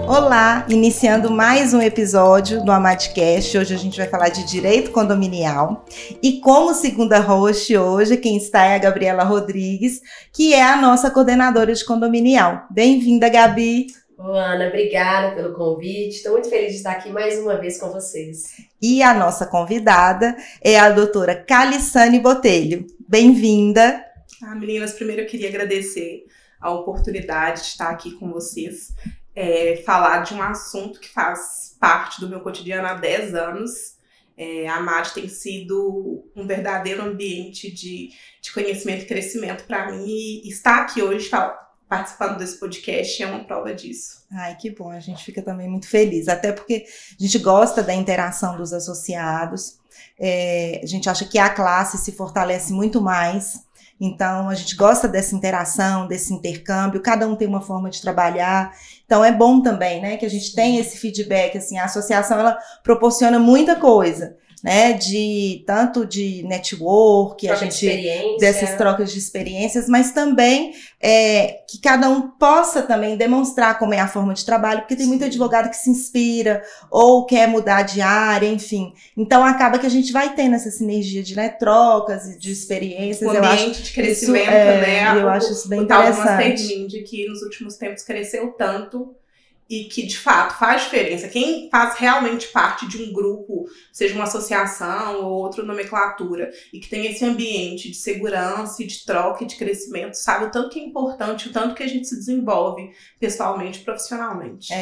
Olá, iniciando mais um episódio do Amadcast. Hoje a gente vai falar de direito condominial. E como segunda host hoje, quem está é a Gabriela Rodrigues, que é a nossa coordenadora de condominial. Bem-vinda, Gabi! Ô, Ana, obrigada pelo convite. Estou muito feliz de estar aqui mais uma vez com vocês. E a nossa convidada é a doutora Calissane Botelho. Bem-vinda! Meninas, primeiro eu queria agradecer a oportunidade de estar aqui com vocês. Falar de um assunto que faz parte do meu cotidiano há 10 anos. A AMAD tem sido um verdadeiro ambiente de conhecimento e crescimento para mim, e estar aqui hoje participando desse podcast é uma prova disso. Ai, que bom, a gente fica também muito feliz, até porque a gente gosta da interação dos associados, a gente acha que a classe se fortalece muito mais. Então, a gente gosta dessa interação, desse intercâmbio, cada um tem uma forma de trabalhar. Então, é bom também, né, que a gente tenha esse feedback, assim, a associação, ela proporciona muita coisa, né, tanto de network, dessas trocas de experiências, mas também que cada um possa também demonstrar como é a forma de trabalho, porque tem muito advogado que se inspira ou quer mudar de área, enfim. Então, acaba que a gente vai tendo essa sinergia de trocas e de experiências. O ambiente de crescimento, né? Eu acho isso bem interessante. O tal do Mastermind, que nos últimos tempos cresceu tanto, e que, de fato, faz diferença. Quem faz realmente parte de um grupo, seja uma associação ou outra nomenclatura, e que tem esse ambiente de segurança e de troca e de crescimento, sabe o tanto que é importante, o tanto que a gente se desenvolve pessoalmente e profissionalmente.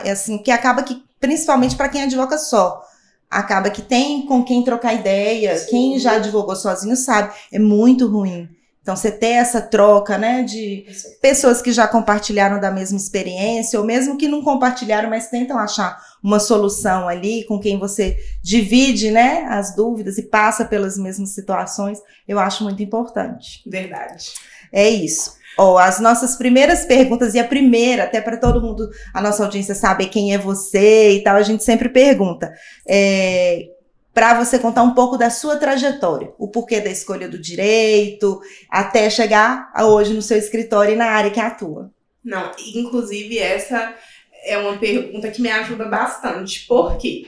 Assim, que acaba que, principalmente para quem advoga só, acaba que tem com quem trocar ideia. Sim. Quem já advogou sozinho sabe, é muito ruim. Então, você ter essa troca, né, de pessoas que já compartilharam da mesma experiência, ou mesmo que não compartilharam, mas tentam achar uma solução ali com quem você divide, né, as dúvidas e passa pelas mesmas situações, eu acho muito importante. Verdade. É isso. As nossas primeiras perguntas, e a primeira, até para todo mundo, a nossa audiência saber quem é você e tal, a gente sempre pergunta, para você contar um pouco da sua trajetória, o porquê da escolha do direito, até chegar hoje no seu escritório e na área que atua. Não, inclusive essa é uma pergunta que me ajuda bastante, porque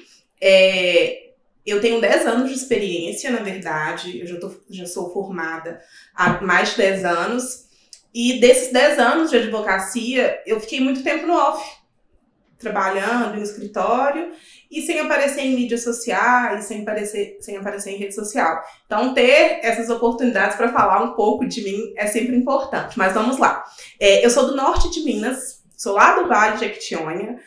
eu tenho 10 anos de experiência, na verdade, eu já sou formada há mais de 10 anos, e desses 10 anos de advocacia, eu fiquei muito tempo no off, trabalhando no escritório, e sem aparecer em mídias sociais, sem aparecer em rede social. Então, ter essas oportunidades para falar um pouco de mim é sempre importante. Mas vamos lá. Eu sou do norte de Minas, sou lá do Vale de Jequitinhonha.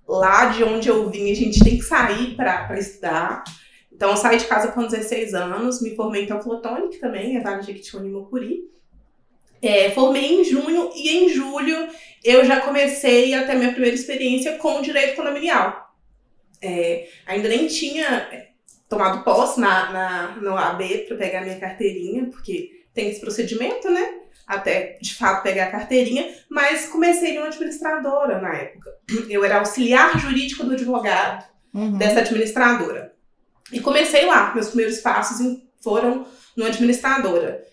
Lá de onde eu vim, a gente tem que sair para estudar. Então, eu saí de casa com 16 anos, me formei em Teoflotone, que também é Vale de Jequitinhonha e Mucuri. Formei em junho, e em julho eu já comecei a ter minha primeira experiência com direito condominial. Ainda nem tinha tomado posse na OAB para pegar minha carteirinha, porque tem esse procedimento, né? Até, de fato, pegar a carteirinha, mas comecei numa administradora na época. Eu era auxiliar jurídico do advogado dessa administradora. E comecei lá, meus primeiros passos foram numa administradora.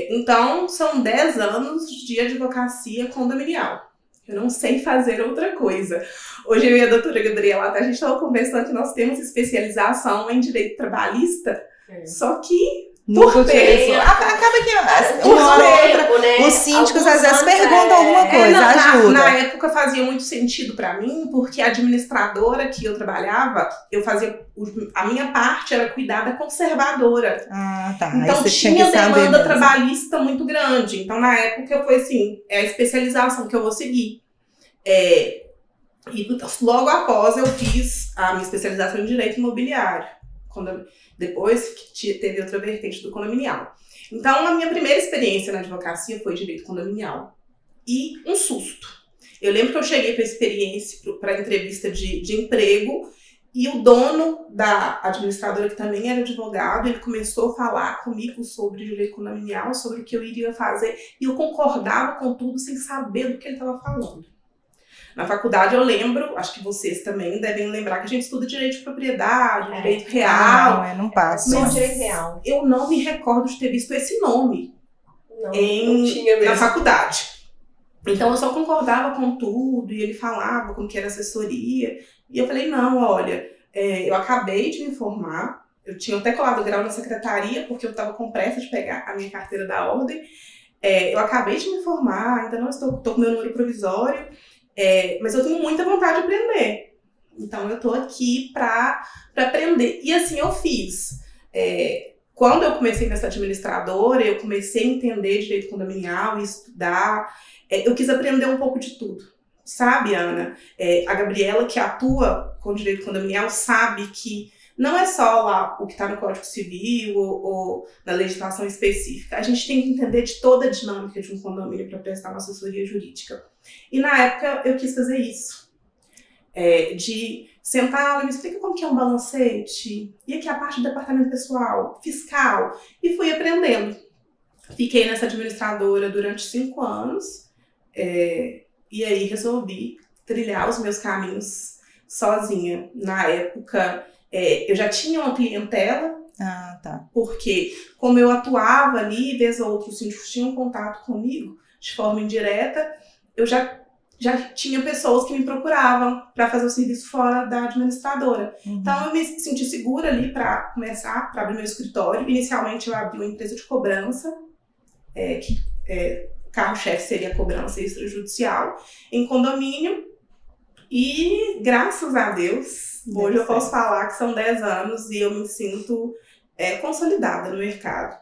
Então, são 10 anos de advocacia condominial. Eu não sei fazer outra coisa. Hoje eu e a doutora Gabriela, a gente estava conversando que nós temos especialização em direito trabalhista, só que por peso. Acaba que uma hora ou outra, né? Os síndicos às vezes perguntam alguma coisa, ajuda. Na época fazia muito sentido para mim, porque a administradora que eu trabalhava, a minha parte era cuidar da conservadora. Tá. Então tinha demanda trabalhista muito grande. Então na época foi assim, a especialização que eu vou seguir. E logo após eu fiz a minha especialização em direito imobiliário. Depois que teve outra vertente do condominial. Então, a minha primeira experiência na advocacia foi direito condominial. E um susto. Eu lembro que eu cheguei para a entrevista de emprego, e o dono da administradora, que também era advogado, ele começou a falar comigo sobre direito condominial, sobre o que eu iria fazer, e eu concordava com tudo sem saber do que ele estava falando. Na faculdade eu lembro, acho que vocês também devem lembrar que a gente estuda direito de propriedade, direito real. Não passa. Só direito real. Eu não me recordo de ter visto esse nome Não tinha mesmo. na faculdade. Então eu só concordava com tudo, e ele falava como que era assessoria. E eu falei, não, olha, eu acabei de me formar, eu tinha até colado grau na secretaria, porque eu estava com pressa de pegar a minha carteira da ordem. Eu acabei de me formar, ainda não estou com meu número provisório, mas eu tenho muita vontade de aprender. Então eu estou aqui para aprender. E assim eu fiz. Quando eu comecei nessa administradora, eu comecei a entender direito condominial e estudar. Eu quis aprender um pouco de tudo. Sabe, Ana? A Gabriela, que atua com direito condominial, sabe que não é só lá o que está no Código Civil ou na legislação específica. A gente tem que entender de toda a dinâmica de um condomínio para prestar uma assessoria jurídica. E na época eu quis fazer isso. De sentar, ela me explica como que é um balancete, e aqui a parte do departamento pessoal, fiscal, e fui aprendendo. Fiquei nessa administradora durante 5 anos, e aí resolvi trilhar os meus caminhos sozinha. Na época, eu já tinha uma clientela, porque como eu atuava ali, vez ou outra, os síndicos tinham contato comigo de forma indireta, eu já tinha pessoas que me procuravam para fazer o serviço fora da administradora. Uhum. Então, eu me senti segura ali para começar, para abrir meu escritório. Inicialmente, eu abri uma empresa de cobrança, carro-chefe seria a cobrança extrajudicial, em condomínio. E, graças a Deus, hoje eu posso falar que são 10 anos e eu me sinto consolidada no mercado.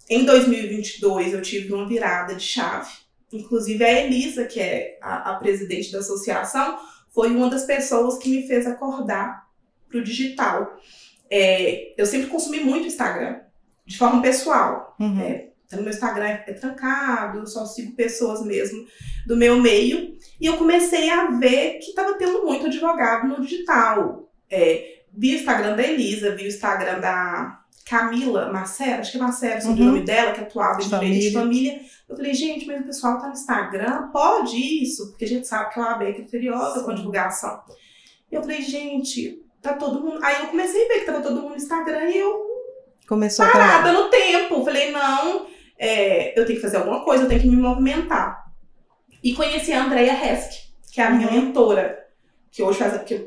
Em 2022, eu tive uma virada de chave. Inclusive, a Elisa, que é a presidente da associação, foi uma das pessoas que me fez acordar para o digital. Eu sempre consumi muito Instagram, de forma pessoal. Uhum. Então, meu Instagram é trancado, eu só sigo pessoas mesmo do meu meio. E eu comecei a ver que estava tendo muito advogado no digital. Vi o Instagram da Elisa, vi o Instagram da Camila Macero, acho que é Macero, o nome dela, que atuava em direito de família. Eu falei, gente, mas o pessoal tá no Instagram, pode isso? Porque a gente sabe que a OAB é criteriosa com divulgação. Eu falei, gente, tá todo mundo... Aí eu comecei a ver que tava todo mundo no Instagram e eu... Começou parada no tempo. Falei, não, eu tenho que fazer alguma coisa, eu tenho que me movimentar. E conheci a Andrea Resk, que é a minha mentora, que hoje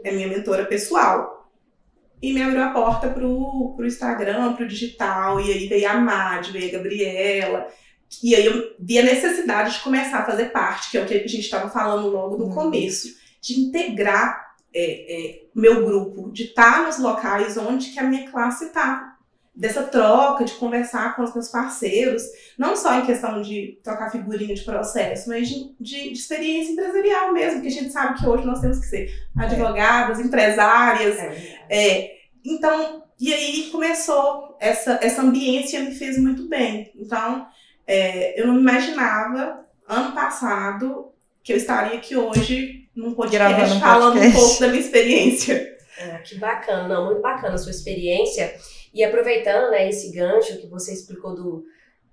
é minha mentora pessoal. E me abriu a porta pro Instagram, pro digital, e aí veio a Mad, veio a Gabriela, e aí eu vi a necessidade de começar a fazer parte, que é o que a gente estava falando logo no começo, de integrar meu grupo, de estar nos locais onde que a minha classe está, dessa troca, de conversar com os meus parceiros, não só em questão de trocar figurinha de processo, mas de experiência empresarial mesmo, que a gente sabe que hoje nós temos que ser advogadas, empresárias. Então, e aí começou essa ambiência, me fez muito bem. Então, eu não me imaginava, ano passado, que eu estaria aqui hoje num podcast falando um pouco da minha experiência. Que bacana, não, muito bacana a sua experiência. E aproveitando, né, esse gancho que você explicou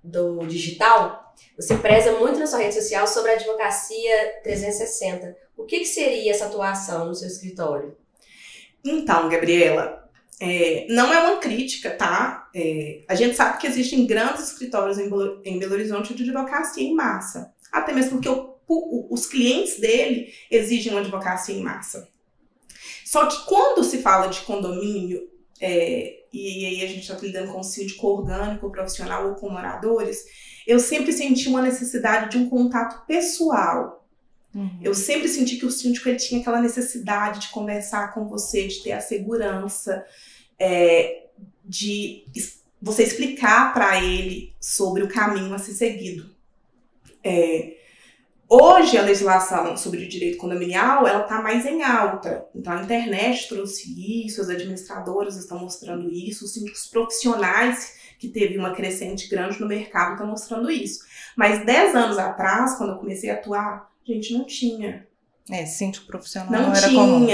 do digital, você preza muito na sua rede social sobre a advocacia 360. O que seria essa atuação no seu escritório? Então, Gabriela, não é uma crítica, tá? A gente sabe que existem grandes escritórios em Belo Horizonte de advocacia em massa. Até mesmo porque os clientes dele exigem uma advocacia em massa. Só que quando se fala de condomínio, e aí a gente está lidando com o síndico orgânico, profissional ou com moradores, eu sempre senti uma necessidade de um contato pessoal. Uhum. Eu sempre senti que o síndico ele tinha aquela necessidade de conversar com você, de ter a segurança, de você explicar para ele sobre o caminho a ser seguido. Hoje, a legislação sobre o direito condominial, ela está mais em alta. Então, a internet trouxe isso, as administradoras estão mostrando isso, os síndicos profissionais, que teve uma crescente grande no mercado, estão mostrando isso. Mas 10 anos atrás, quando eu comecei a atuar, a gente não tinha. Síndico profissional não era tinha. Comum.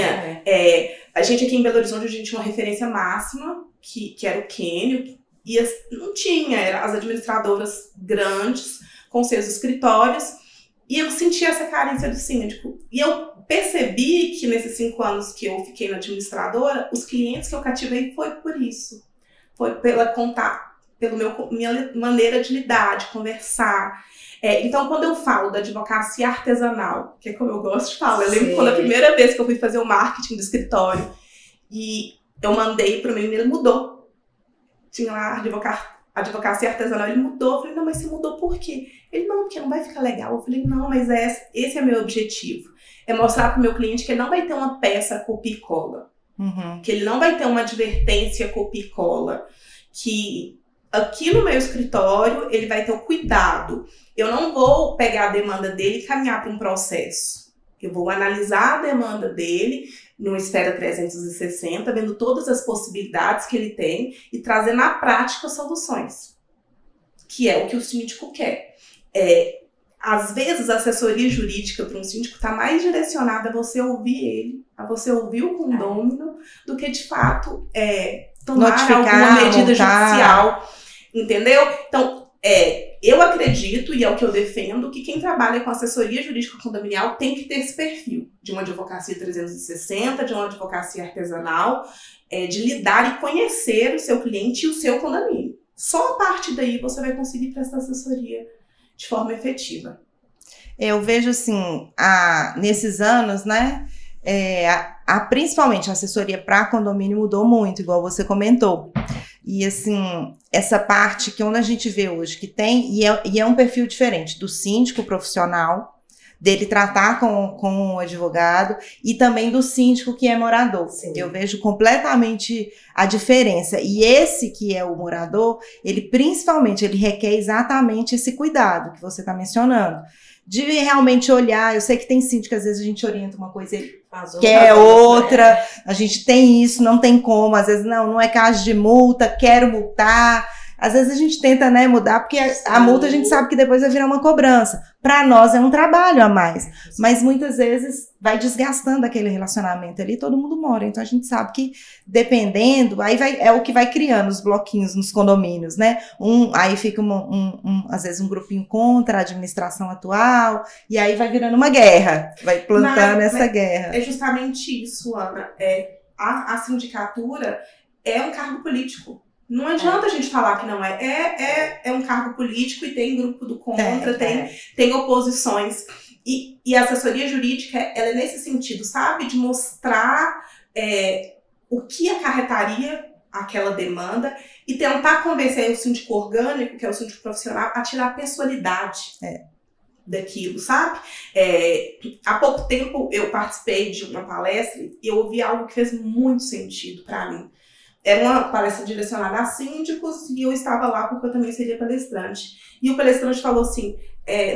A gente aqui em Belo Horizonte, a gente tinha uma referência máxima, que era o Quênio, e não tinha. Eram as administradoras grandes, com seus escritórios. E eu senti essa carência do síndico. E eu percebi que nesses 5 anos que eu fiquei na administradora, os clientes que eu cativei foi por isso. Foi pela minha maneira de lidar, de conversar. Então, quando eu falo da advocacia artesanal, que é como eu gosto de falar, eu lembro quando a primeira vez que eu fui fazer o marketing do escritório, e eu mandei para o meu e-mail, ele mudou. Tinha lá advocacia artesanal, ele mudou. Eu falei, não, mas você mudou por quê? Ele, não, porque não vai ficar legal. Eu falei, não, mas esse é meu objetivo. É mostrar para o meu cliente que ele não vai ter uma peça copia e cola. Que ele não vai ter uma advertência copia e cola. Que aqui no meu escritório, ele vai ter o cuidado. Eu não vou pegar a demanda dele e caminhar para um processo. Eu vou analisar a demanda dele numa esfera 360, vendo todas as possibilidades que ele tem e trazer na prática soluções. Que é o que o síndico quer. Às vezes, a assessoria jurídica para um síndico está mais direcionada a você ouvir ele, a você ouvir o condômino, do que, de fato, tomar alguma medida judicial. Entendeu? Então, eu acredito, e é o que eu defendo, que quem trabalha com assessoria jurídica condominial tem que ter esse perfil de uma advocacia 360, de uma advocacia artesanal, de lidar e conhecer o seu cliente e o seu condomínio. Só a partir daí você vai conseguir prestar assessoria de forma efetiva. Eu vejo assim, nesses anos, né, principalmente a assessoria para condomínio mudou muito, igual você comentou. E assim, essa parte que onde a gente vê hoje que tem, e é um perfil diferente do síndico profissional, dele tratar com o advogado, e também do síndico que é morador. Sim. Eu vejo completamente a diferença. E esse que é o morador, ele principalmente, ele requer exatamente esse cuidado que você está mencionando. De realmente olhar, eu sei que tem síndico, às vezes a gente orienta uma coisa e quer outra, a gente tem isso, não tem como, às vezes não é caso de multa, quero multar. Às vezes a gente tenta, né, mudar, porque a multa a gente sabe que depois vai virar uma cobrança. Para nós é um trabalho a mais, mas muitas vezes vai desgastando aquele relacionamento ali, todo mundo mora. Então a gente sabe que dependendo, aí é o que vai criando os bloquinhos nos condomínios, né? Aí fica às vezes um grupinho contra a administração atual, e aí vai virando uma guerra, vai plantando essa guerra. É justamente isso, Ana. A sindicatura é um cargo político. Não adianta a gente falar que não é. É um cargo político e tem grupo do contra, tem oposições. E a assessoria jurídica, ela é nesse sentido, sabe? De mostrar o que acarretaria aquela demanda e tentar convencer o síndico orgânico, que é o síndico profissional, a tirar a pessoalidade daquilo, sabe? Há pouco tempo eu participei de uma palestra e eu ouvi algo que fez muito sentido para mim. Era uma palestra direcionada a síndicos e eu estava lá porque eu também seria palestrante. E o palestrante falou assim,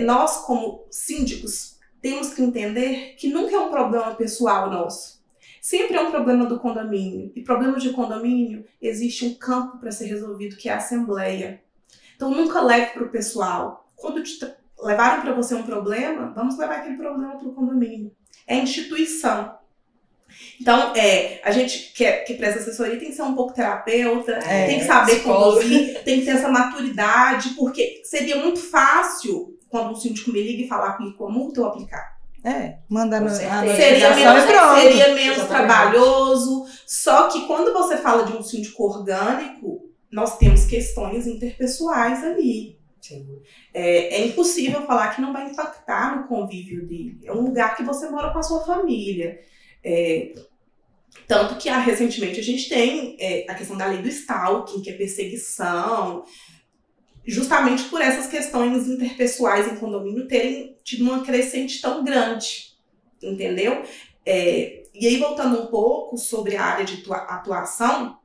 nós como síndicos temos que entender que nunca é um problema pessoal nosso. Sempre é um problema do condomínio. E problema de condomínio, existe um campo para ser resolvido, que é a assembleia. Então nunca leve para o pessoal. Quando levarem para você um problema, vamos levar aquele problema para o condomínio. É instituição. Então, a gente que presta assessoria tem que ser um pouco terapeuta, tem que saber conduzir, tem que ter essa maturidade, porque seria muito fácil, quando um síndico me liga e falar aplicou a multa, eu aplicar. Mandando seria menos trabalhoso. Só que quando você fala de um síndico orgânico, nós temos questões interpessoais ali. Sim. É impossível falar que não vai impactar no convívio dele. É um lugar que você mora com a sua família. Tanto que recentemente a gente tem a questão da lei do stalking, que é perseguição, justamente por essas questões interpessoais em condomínio terem tido uma crescente tão grande, entendeu? E aí, voltando um pouco sobre a área de atuação,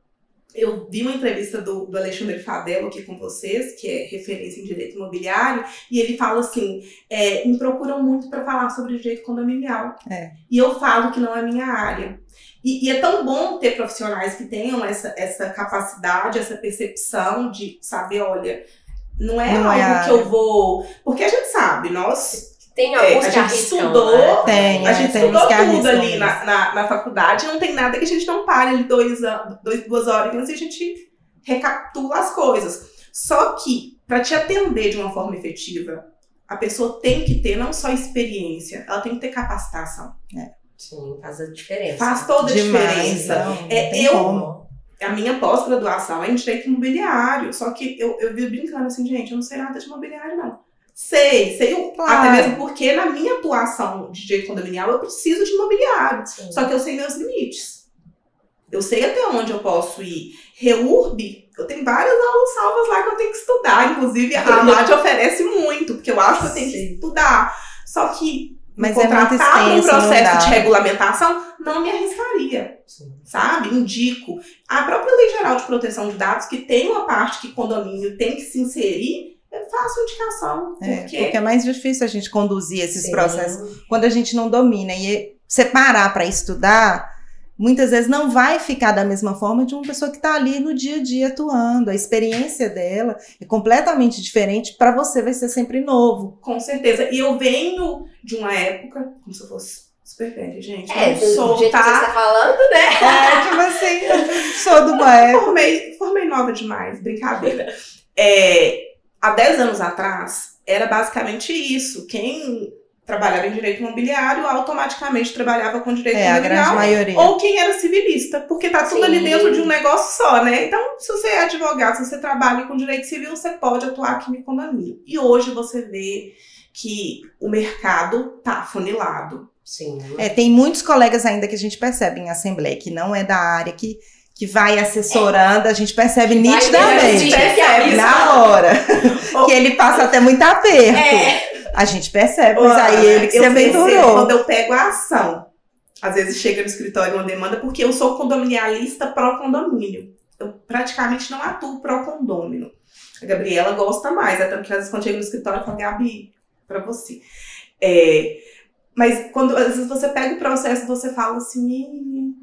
eu vi uma entrevista do Alexandre Fadelo aqui com vocês, que é referência em direito imobiliário, e ele fala assim, me procuram muito para falar sobre direito condominial. E eu falo que não é minha área. E é tão bom ter profissionais que tenham essa capacidade, essa percepção de saber, olha, não é algo que eu vou... Porque a gente sabe, nós... Tem alguns a gente estudou, a gente estudou tudo ali na faculdade, não tem nada que a gente não pare ali 2 horas e a gente recapitula as coisas. Só que, para te atender de uma forma efetiva a pessoa tem que ter não só experiência, ela tem que ter capacitação. Sim, faz a diferença. Faz toda a diferença. Não, a minha pós-graduação é em direito imobiliário, só que eu vi brincando assim, gente, eu não sei nada de imobiliário, não. Sei, claro. Até mesmo porque na minha atuação de direito condominial eu preciso de imobiliário, só que eu sei meus limites. Eu sei até onde eu posso ir. REURB, eu tenho várias aulas salvas lá que eu tenho que estudar, inclusive a AMAD oferece muito, porque eu acho que eu tenho que estudar. Só que mas contratar muito extenso, um processo de regulamentação, não me arriscaria, sabe? Indico. A própria Lei Geral de Proteção de Dados, que tem uma parte que condomínio tem que se inserir, eu faço indicação. Porque é mais difícil a gente conduzir esses processos quando a gente não domina. E separar para estudar, muitas vezes não vai ficar da mesma forma de uma pessoa que está ali no dia a dia atuando. A experiência dela é completamente diferente, para você vai ser sempre novo. Com certeza. E eu venho de uma época, como se eu fosse super velha, gente. Do jeito que você está falando, né? Tipo assim, eu sou de uma época. Formei nova demais, brincadeira. Há 10 anos atrás, era basicamente isso. Quem trabalhava em direito imobiliário, automaticamente trabalhava com direito a grande maioria. Ou quem era civilista, porque tá tudo ali dentro de um negócio só, né? Então, se você é advogado, se você trabalha com direito civil, você pode atuar aqui no condomínio. E hoje você vê que o mercado tá afunilado. Sim. Tem muitos colegas ainda que a gente percebe em assembleia, que não é da área, que vai assessorando, a gente percebe nitidamente, na hora, que ele passa até muito aperto. A gente percebe, mas aí ele que se aventurou. Quando eu pego a ação, às vezes chega no escritório uma demanda, porque eu sou condominialista pró-condomínio. Eu praticamente não atuo pró-condômino. A Gabriela gosta mais, até porque às vezes quando chega no escritório eu falo, Gabi, pra você. Mas quando às vezes você pega o processo, você fala assim,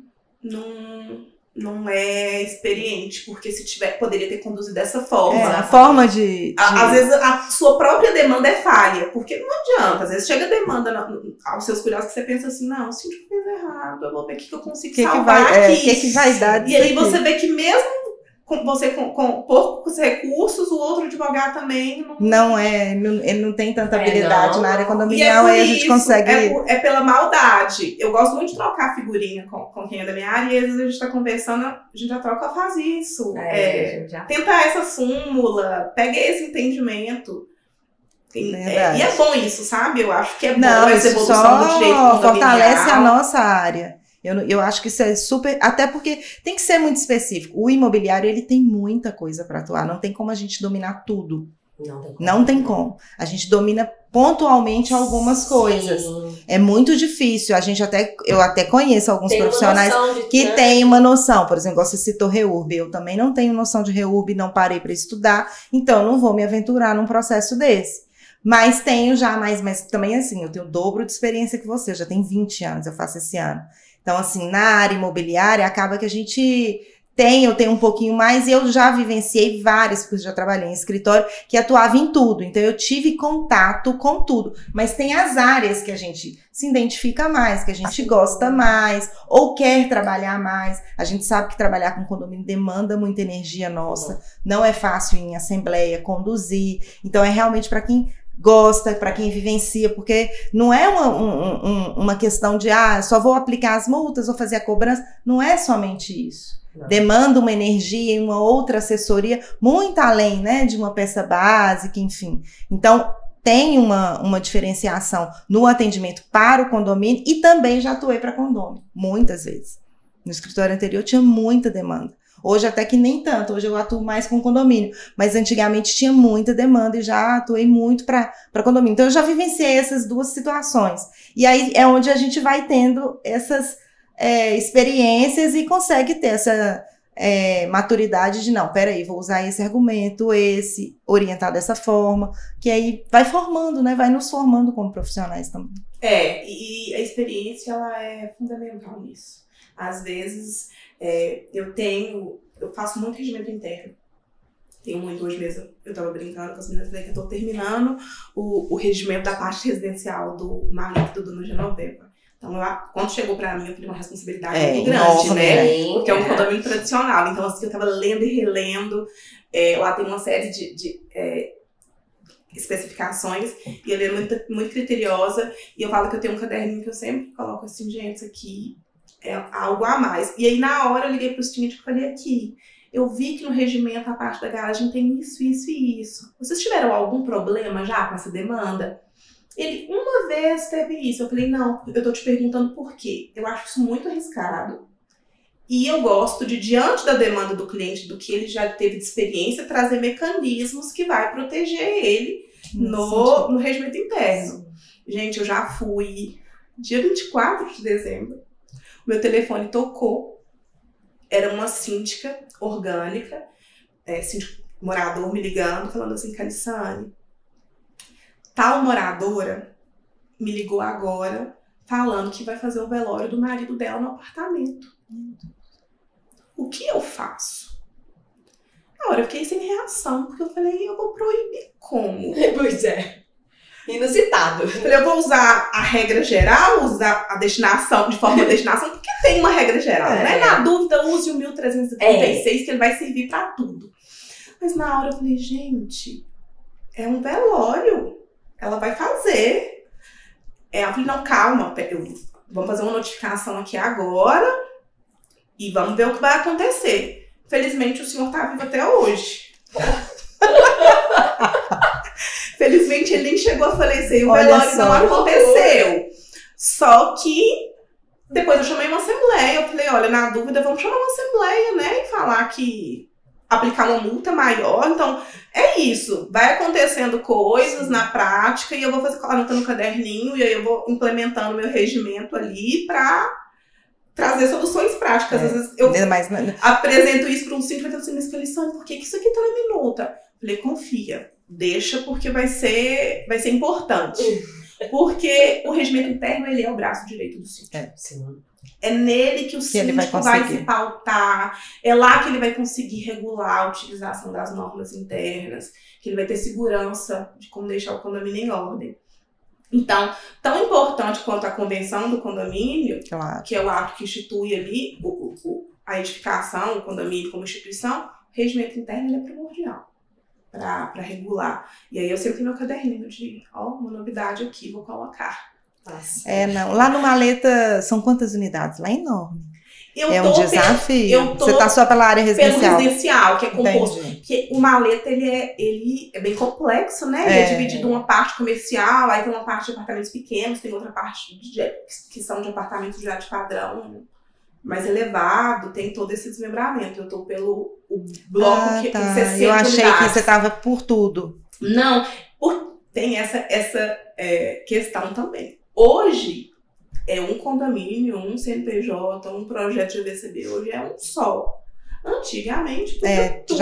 não é experiente, porque se tiver, poderia ter conduzido dessa forma. A forma de... Às vezes a sua própria demanda é falha, porque não adianta. Às vezes chega a demanda aos seus cuidados que você pensa assim, não, o síndico fez errado, eu vou ver o que eu consigo salvar aqui. O que vai dar? E aí você vê que mesmo com poucos recursos, o outro advogado também ele não tem tanta habilidade na área condominial, aí a gente consegue... É pela maldade. Eu gosto muito de trocar figurinha com quem é da minha área, e às vezes a gente tá conversando, a gente já troca, faz isso. Tenta essa súmula, pega esse entendimento. E é bom isso, sabe? Eu acho que é bom essa evolução do direito condominial. Fortalece a nossa área. Eu acho que isso é super... Até porque tem que ser muito específico. O imobiliário, ele tem muita coisa para atuar. Não tem como a gente dominar tudo. Não tem como. A gente domina pontualmente algumas coisas. É muito difícil. Eu até conheço alguns profissionais que têm uma noção. Por exemplo, você citou REURB. Eu também não tenho noção de REURB, não parei para estudar. Então, eu não vou me aventurar num processo desse. Mas tenho já mas também assim, eu tenho o dobro de experiência que você. Eu já tenho 20 anos, eu faço esse ano. Então, assim, na área imobiliária, acaba que eu tenho um pouquinho mais, e eu já vivenciei várias, porque eu já trabalhei em escritório, que atuava em tudo. Então, eu tive contato com tudo. Mas tem as áreas que a gente se identifica mais, que a gente gosta mais, ou quer trabalhar mais. A gente sabe que trabalhar com condomínio demanda muita energia nossa. Não é fácil em assembleia conduzir. Então, é realmente para quem gosta, para quem vivencia, porque não é uma questão de só vou aplicar as multas, vou fazer a cobrança, não é somente isso. Demanda uma energia e uma outra assessoria muito além, né, de uma peça básica, enfim. Então, tem uma diferenciação no atendimento para o condomínio, e também já atuei para condomínio, muitas vezes. No escritório anterior tinha muita demanda. Hoje até que nem tanto, hoje eu atuo mais com condomínio, mas antigamente tinha muita demanda e já atuei muito para condomínio. Então eu já vivenciei essas duas situações. E aí é onde a gente vai tendo essas experiências e consegue ter essa maturidade de, não, peraí, vou usar esse argumento, orientar dessa forma, que aí vai formando, né? Vai nos formando como profissionais também. E a experiência, ela é fundamental nisso. Às vezes... eu faço muito regimento interno. Tenho muito, hoje mesmo eu tava brincando com as meninas, que eu tô terminando o regimento da parte residencial do Marlito do Dona Genoveva. Então, quando chegou pra mim, eu tive uma responsabilidade muito grande, né? Porque é um condomínio tradicional. Então, assim, eu tava lendo e relendo. Lá tem uma série de especificações, e ela é muito, muito criteriosa, e eu falo que eu tenho um caderninho que eu sempre coloco assim, gente, isso aqui é algo a mais. E aí, na hora, eu liguei pro síndico e falei, aqui, eu vi que no regimento a parte da garagem tem isso, isso e isso. Vocês tiveram algum problema já com essa demanda? Ele, uma vez teve isso. Eu falei, não, eu tô te perguntando por quê. Eu acho isso muito arriscado. E eu gosto de, diante da demanda do cliente, do que ele já teve de experiência, trazer mecanismos que vai proteger ele no regimento interno. Gente, eu já fui dia 24 de dezembro. Meu telefone tocou. Era uma síndica orgânica, síndico morador me ligando, falando assim, Calissane, tal moradora me ligou agora, falando que vai fazer o velório do marido dela no apartamento. O que eu faço? Na hora eu fiquei sem reação, porque eu falei, eu vou proibir como? Pois é. Inusitado. Eu falei, eu vou usar a regra geral, usar a destinação, de forma de destinação, porque tem uma regra geral, né? Na dúvida, use o 1336, que ele vai servir pra tudo. Mas na hora eu falei, gente, é um velório. Ela vai fazer. Eu falei, não, calma, vamos fazer uma notificação aqui agora e vamos ver o que vai acontecer. Felizmente, o senhor tá vivo até hoje. Felizmente, ele nem chegou a falecer e o velório não aconteceu. Só que depois eu chamei uma assembleia. Eu falei, olha, na dúvida, vamos chamar uma assembleia, né? E falar que aplicar uma multa maior. Então, é isso. Vai acontecendo coisas na prática e eu vou fazer anotando no caderninho e aí eu vou implementando meu regimento ali pra trazer soluções práticas. Às vezes eu apresento isso para um síndico e falo assim, mas Calissane, por que isso aqui tá na minuta? Eu falei, confia, deixa porque vai ser importante. Porque o regimento interno, ele é o braço direito do síndico. É nele que o síndico vai se pautar, é lá que ele vai conseguir regular a utilização das normas internas, que ele vai ter segurança de como deixar o condomínio em ordem. Então, tão importante quanto a convenção do condomínio, que é o ato que institui ali a edificação, o condomínio como instituição, o regimento interno ele é primordial para regular. E aí eu sempre tenho meu caderninho de, uma novidade aqui, vou colocar. Não. Lá no Maleta, são quantas unidades? Lá é enorme. Um desafio. Você está só pela área residencial. Pelo residencial, que é composto. Porque o Maleta, ele é bem complexo, né? Ele é dividido em uma parte comercial, aí tem uma parte de apartamentos pequenos, tem outra parte que são de apartamentos já de padrão mais elevado, tem todo esse desmembramento. Eu estou pelo bloco que tem 60 Eu achei unidades. que você estava por tudo. Não, tem essa questão também. Hoje, é um condomínio, um CNPJ, um projeto de VCB, hoje é um só. Antigamente, tudo.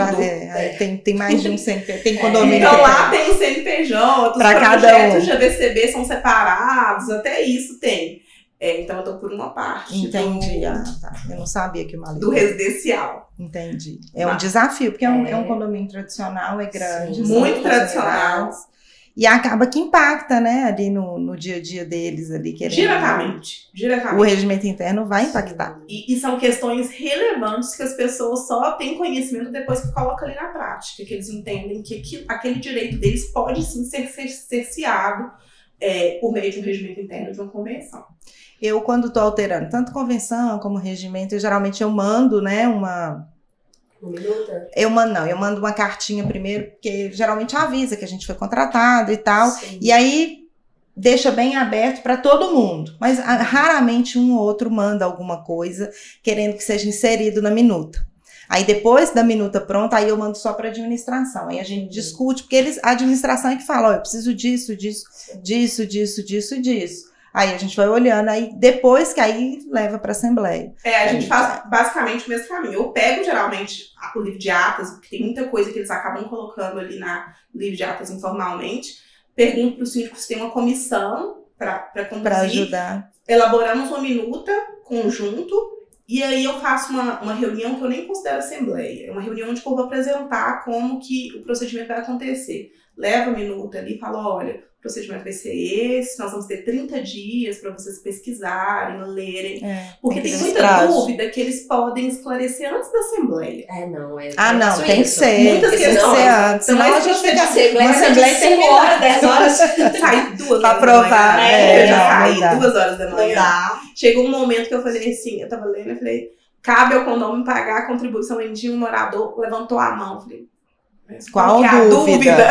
Tem mais de um CNPJ, tem condomínio. Então lá tem o CNPJ, os projetos de AVCB são separados, até isso tem. Então eu tô por uma parte. Entendi. Eu não sabia que o Maleta. Do residencial. Entendi. É um desafio, porque é um condomínio tradicional, é grande. Muito tradicional. E acaba que impacta, né, ali no dia a dia deles ali. Diretamente. O regimento interno vai impactar. E são questões relevantes que as pessoas só têm conhecimento depois que colocam ali na prática, que eles entendem que aquele direito deles pode sim ser cerceado por meio de um regimento interno de uma convenção. Eu, quando estou alterando tanto convenção como regimento, geralmente eu mando, né, eu mando uma cartinha primeiro, porque geralmente avisa que a gente foi contratado e tal. Sim. E aí deixa bem aberto para todo mundo. Mas raramente um ou outro manda alguma coisa querendo que seja inserido na minuta. Aí depois da minuta pronta, aí eu mando só para administração. Aí a gente discute, porque a administração é que fala, eu preciso disso. Aí a gente vai olhando, aí depois que aí leva para a assembleia. A gente faz basicamente o mesmo caminho. Eu pego geralmente o livro de atas, porque tem muita coisa que eles acabam colocando ali no livro de atas informalmente. Pergunto para o síndico se tem uma comissão para conduzir. Para ajudar. Elaboramos uma minuta conjunto e aí eu faço uma reunião que eu nem considero assembleia. É uma reunião onde eu vou apresentar como que o procedimento vai acontecer. Levo a minuta ali e falo, olha, o procedimento vai ser esse, nós vamos ter 30 dias para vocês pesquisarem, lerem. Porque tem muita dúvida que eles podem esclarecer antes da Assembleia. Não, tem que ser. Muitas questões. Antes. Então, a gente fica uma Assembleia tem 5 horas, 10 horas. Sai 2 horas pra aprovar. da manhã. Eu já saí 2 horas da manhã. Não dá. Chegou um momento que eu falei assim, eu tava lendo, eu falei, cabe ao condômino pagar a contribuição em dia, um morador levantou a mão. Eu falei, qual dúvida?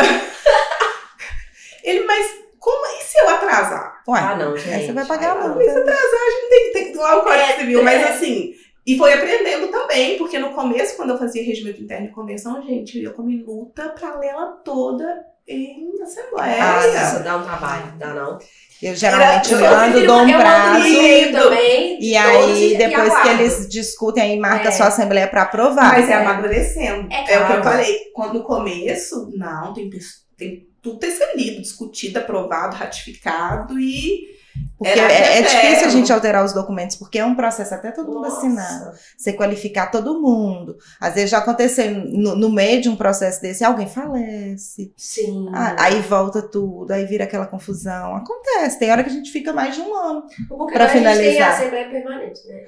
Ele, mas como e se eu atrasar? Ué, não, gente. Aí você vai pagar a multa. Se atrasar, a gente tem que lá o Código Civil, mas assim... E foi aprendendo também, porque no começo, quando eu fazia regimento interno de convenção, gente, eu ia com minuta pra ler ela toda em assembleia. Isso dá um trabalho, dá não? Eu geralmente dou um prazo. Também, e aí, depois que eles discutem, aí marca a sua assembleia pra aprovar. Mas é amadurecendo. É o que eu falei. No começo, não, tem tudo ter sido lido, discutido, aprovado, ratificado e... Porque é difícil a gente alterar os documentos, porque é um processo até todo mundo assinar. Você qualificar todo mundo. Às vezes já aconteceu no meio de um processo desse, alguém falece. Sim. Aí volta tudo, aí vira aquela confusão. Acontece, tem hora que a gente fica mais de um ano porque pra finalizar. A gente tem a Assembleia Permanente, né?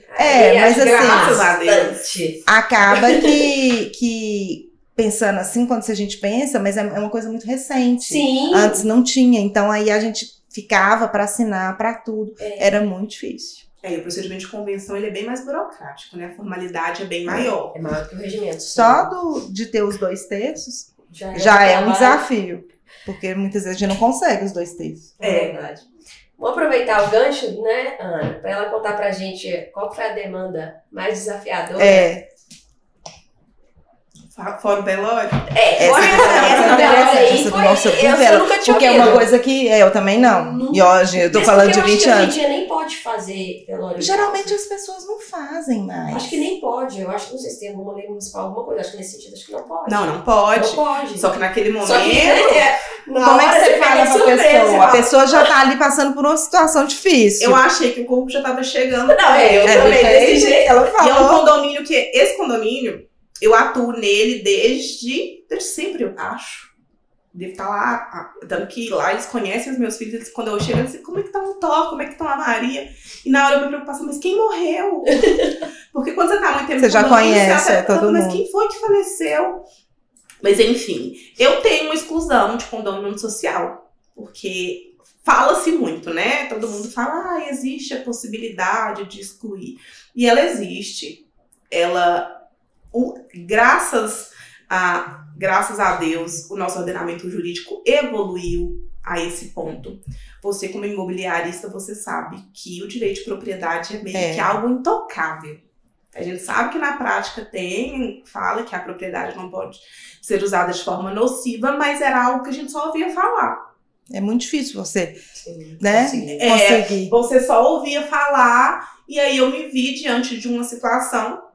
Mas graças a Deus. Acaba que pensando assim, quando a gente pensa, mas é uma coisa muito recente. Sim. Antes não tinha, então aí a gente ficava para assinar, para tudo. Era muito difícil. O procedimento de convenção ele é bem mais burocrático, né? A formalidade é bem maior. É maior do que o regimento. Só de ter os 2/3 já é um desafio. Porque muitas vezes a gente não consegue os 2/3. É verdade. Vamos aproveitar o gancho, né, Ana, para ela contar pra gente qual foi a demanda mais desafiadora. Fora o velório? Essa do nosso velório. Porque é uma coisa que eu também não. E hoje eu tô falando de 20 anos. Hoje em dia nem pode fazer velório. Geralmente as pessoas não fazem mais. Acho que nem pode. Eu acho que não sei se tem alguma lei municipal, alguma coisa. Acho que nesse sentido, acho que não pode. Não pode. Não pode. Só que naquele momento... Como é que você fala pra pessoa? A pessoa já tá ali passando por uma situação difícil. Eu achei que o corpo já tava chegando. Não, eu também, desse jeito. Ela falou. E é um condomínio que... Esse condomínio... Eu atuo nele desde sempre, eu acho. Devo estar lá, dando que lá eles conhecem os meus filhos. Eles, quando eu chego, eles dizem, como é que tá o Thor? Como é que tá a Maria? E na hora eu me preocupação, mas quem morreu? Porque quando você tá muito tempo... Você já conhece todo mundo. Mas quem foi que faleceu? Mas enfim, eu tenho uma exclusão de condomínio social. Porque fala-se muito, né? Todo mundo fala, existe a possibilidade de excluir. E ela existe. Graças a Deus, o nosso ordenamento jurídico evoluiu a esse ponto. Você, como imobiliarista, você sabe que o direito de propriedade é meio que algo intocável. A gente sabe que na prática fala que a propriedade não pode ser usada de forma nociva, mas era algo que a gente só ouvia falar. É muito difícil você, conseguir. Você só ouvia falar, e aí eu me vi diante de uma situação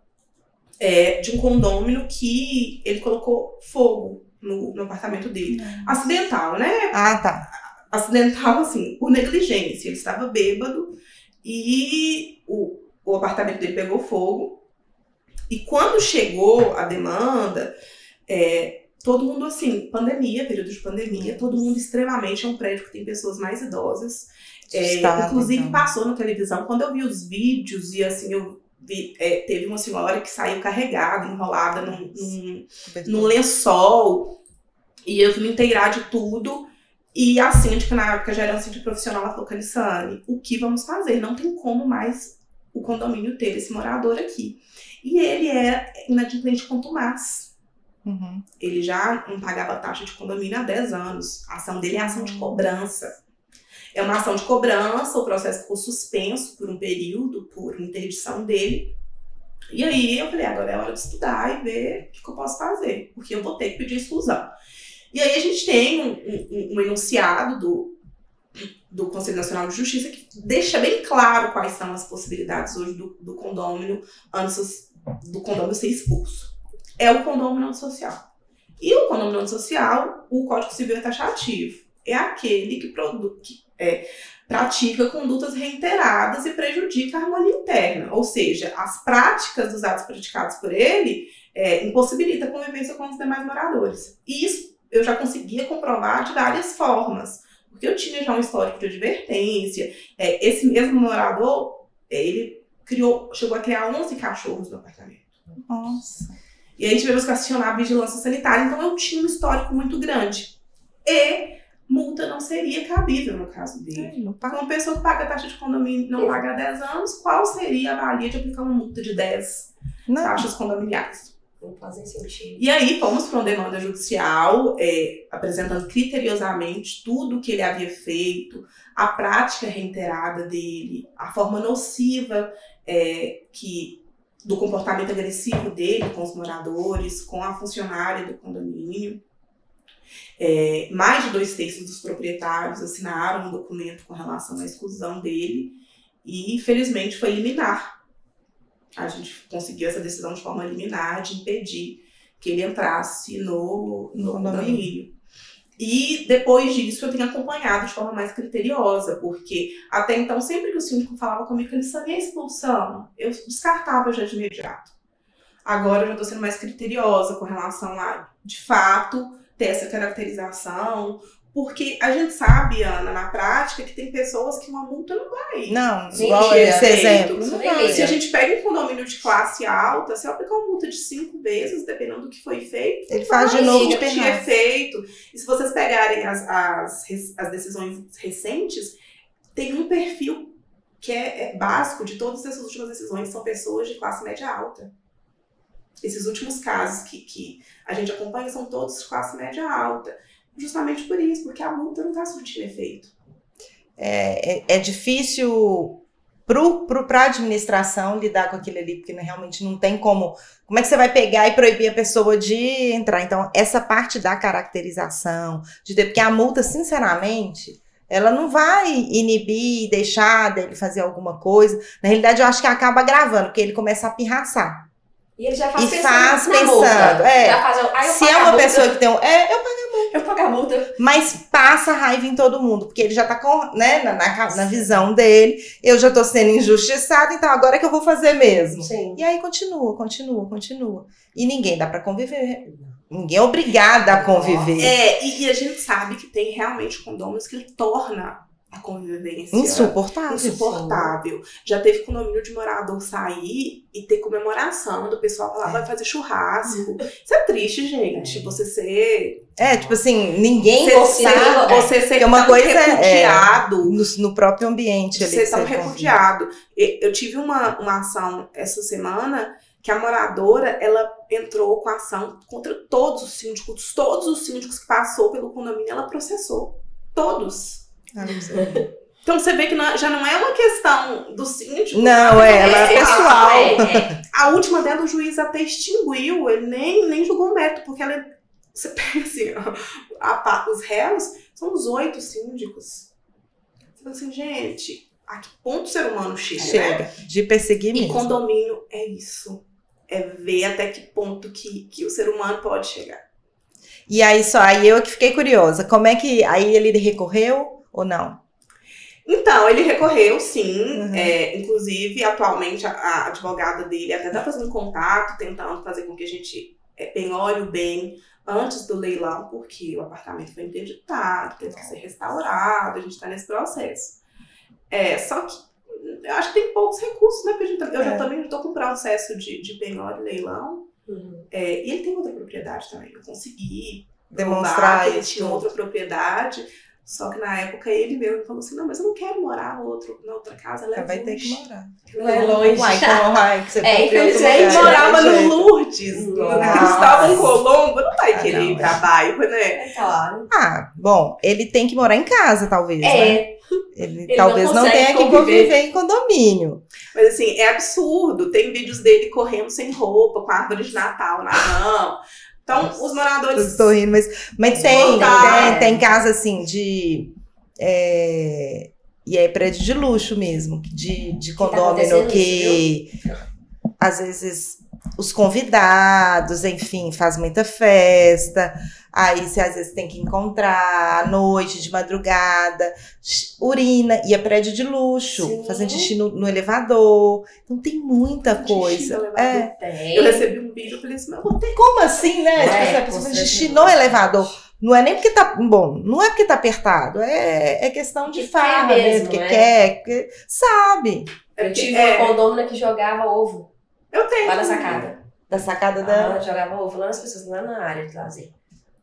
de um condômino que ele colocou fogo no apartamento dele. Acidental, né? Tá. Acidental, assim, por negligência. Ele estava bêbado e o apartamento dele pegou fogo. E quando chegou a demanda, todo mundo, assim, período de pandemia, todo mundo extremamente, é um prédio que tem pessoas mais idosas. Inclusive, passou na televisão. Quando eu vi os vídeos e, assim, teve uma senhora que saiu carregada, enrolada num lençol, e eu fui me inteirar de tudo, e a síndica, na época já era uma síndica profissional, ela falou, Calissane, o que vamos fazer? Não tem como mais o condomínio ter esse morador aqui. E ele é inadimplente contumaz. Ele já não pagava taxa de condomínio há 10 anos. A ação dele é ação de cobrança. É uma ação de cobrança, o processo ficou suspenso por um período, por interdição dele. E aí eu falei, agora é hora de estudar e ver o que eu posso fazer, porque eu vou ter que pedir exclusão. E aí a gente tem um enunciado do Conselho Nacional de Justiça que deixa bem claro quais são as possibilidades hoje do condômino antes do condômino ser expulso. É o condômino antissocial. E o condômino antissocial, o Código Civil é taxativo. É aquele que pratica condutas reiteradas e prejudica a harmonia interna. Ou seja, as práticas dos atos praticados por ele impossibilita a convivência com os demais moradores. E isso eu já conseguia comprovar de várias formas. Porque eu tinha já um histórico de advertência. Esse mesmo morador, ele chegou a criar 11 cachorros no apartamento. Nossa. E aí tivemos que acionar a vigilância sanitária. Então eu tinha um histórico muito grande. E multa não seria cabível no caso dele. Uma pessoa que paga a taxa de condomínio e não paga há 10 anos, qual seria a valia de aplicar uma multa de 10 taxas condominiais? Não fazem sentido. E aí fomos para uma demanda judicial, apresentando criteriosamente tudo o que ele havia feito, a prática reiterada dele, a forma nociva do comportamento agressivo dele com os moradores, com a funcionária do condomínio. Mais de 2/3 dos proprietários assinaram um documento com relação à exclusão dele e, infelizmente, foi liminar. A gente conseguiu essa decisão de forma liminar de impedir que ele entrasse no condomínio. E depois disso eu tenho acompanhado de forma mais criteriosa, porque até então, sempre que o síndico falava comigo que ele sabia a expulsão, eu descartava já de imediato. Agora eu já estou sendo mais criteriosa com relação a, de fato, ter essa caracterização, porque a gente sabe, Ana, na prática, que tem pessoas que uma multa não vai. Não, igual esse exemplo. Não vai. Se a gente pega um condomínio de classe alta, se eu aplicar uma multa de 5 vezes, dependendo do que foi feito, ele faz de novo de efeito. E se vocês pegarem as decisões recentes, tem um perfil que é básico de todas essas últimas decisões, são pessoas de classe média alta. Esses últimos casos que a gente acompanha são todos de classe média alta. Justamente por isso, porque a multa não está surtindo efeito. É difícil para a administração lidar com aquilo ali, porque realmente não tem como... Como é que você vai pegar e proibir a pessoa de entrar? Então, essa parte da caracterização, porque a multa, sinceramente, ela não vai inibir, deixar dele fazer alguma coisa. Na realidade, eu acho que acaba agravando, porque ele começa a pirraçar. E ele já faz pensando. Se é uma pessoa que tem eu pago a multa. Mas passa raiva em todo mundo, porque ele já tá na visão dele, eu já tô sendo injustiçado, então agora é que eu vou fazer mesmo. Sim. E aí continua. E ninguém dá pra conviver. Ninguém é obrigado a conviver. E a gente sabe que tem realmente condôminos que ele torna a convivência insuportável. Já teve condomínio de morador sair e ter comemoração do pessoal lá, vai fazer churrasco. Isso é triste, gente. Você ser... tipo assim, ninguém você ser uma tão coisa repudiado. No próprio ambiente. Ser tão repudiado. Eu tive uma ação essa semana que a moradora, ela entrou com ação contra todos os síndicos que passou pelo condomínio, ela processou. Todos. Então você vê que já não é uma questão do síndico. Não, ela é pessoal. A última dela, o juiz até extinguiu, ele nem julgou o mérito, porque você pega assim, os réus são os 8 síndicos. Você fala assim, gente, a que ponto o ser humano chega, né? De perseguir mesmo. E condomínio é isso. É ver até que ponto que o ser humano pode chegar. E aí eu que fiquei curiosa, como é que, aí ele recorreu ou não? Então, ele recorreu, sim. Inclusive, atualmente, a advogada dele até está fazendo contato, tentando fazer com que a gente penhore o bem antes do leilão, porque o apartamento foi interditado, teve que ser restaurado, a gente está nesse processo. Só que eu acho que tem poucos recursos, né? Porque eu já também estou com um processo de penhora e leilão. E ele tem outra propriedade também. Eu consegui demonstrar que ele tinha outra propriedade. Só que na época ele mesmo falou assim, não, mas eu não quero morar na outra casa, ela vai ter que morar. Não é longe. Infelizmente, morava no Lourdes, na Cristóvão Colombo, não vai querer ir pra bairro, né? Claro. Bom, ele tem que morar em casa, talvez, né? Ele talvez não tenha que conviver em condomínio. Mas assim, é absurdo. Tem vídeos dele correndo sem roupa, com a árvore de Natal na mão. Então, os moradores... Estou rindo, mas tem casa assim de... E é prédio de luxo mesmo, de condomínio que às vezes os convidados, enfim, faz muita festa, aí você às vezes tem que encontrar à noite, de madrugada, urina, e é prédio de luxo, Sim. fazendo xixi no elevador, então tem muita coisa. Eu recebi um vídeo e falei assim, mas como assim, né? A pessoa faz xixi no elevador. Não é nem porque tá bom, não é porque tá apertado, é questão de farra mesmo, porque né? quer, porque sabe. Eu tive uma condômina que jogava ovo. Eu tenho. Lá na sacada. Da sacada dela. Jogava ovo lá nas pessoas, lá na área de lazer.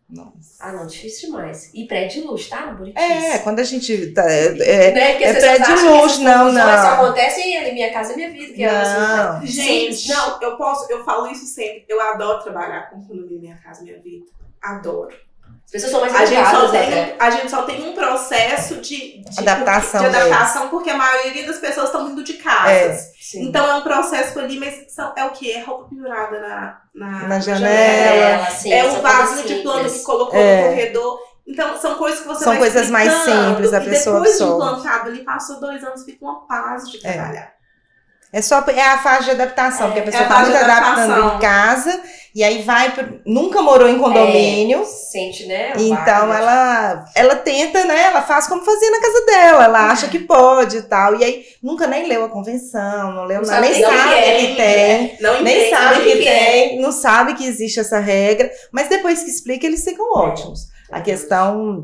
Nossa. Não, difícil demais. E prédio de luxo, tá? Bonitinho. Quando a gente tá, né? Porque prédio de luxo, não. Só acontece ali, minha casa é minha vida. Que não. Gente, não, eu falo isso sempre. Eu adoro trabalhar com condomínio Minha Casa Minha Vida. Adoro. As pessoas são mais educadas, a gente só tem um processo de adaptação, porque a maioria das pessoas estão vindo de casas. Então é um processo ali, mas é o quê? É roupa pendurada na janela. É um vasinho de planta que colocou no corredor. Então, são coisas que você vai explicando. São coisas mais simples, a pessoa depois absorve. de implantado ali, passou 2 anos, fica uma paz de trabalhar. É a fase de adaptação, porque a pessoa tá muito adaptando em casa, e aí nunca morou em condomínio. Sente, né? Então ela tenta, né? Ela faz como fazia na casa dela, ela acha que pode e tal. E aí nunca nem leu a convenção, não leu nada, nem sabe que tem, nem sabe que tem, não sabe que existe essa regra, mas depois que explica, eles ficam ótimos. A questão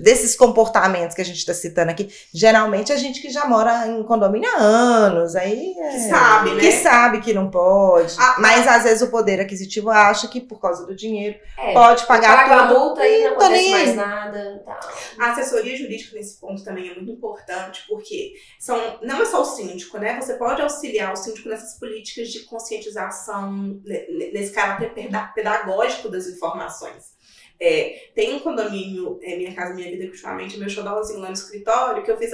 desses comportamentos que a gente está citando aqui, geralmente a gente que já mora em condomínio há anos, aí que sabe, né? Que sabe que não pode, mas às vezes o poder aquisitivo acha que por causa do dinheiro pode pagar tudo. Paga a multa e não acontece mais nada. Tá. A assessoria jurídica nesse ponto também é muito importante, porque não é só o síndico, né? Você pode auxiliar o síndico nessas políticas de conscientização, nesse caráter pedagógico das informações. Tem um condomínio, Minha Casa Minha Vida, que ultimamente é meu xodózinho lá no escritório, que eu fiz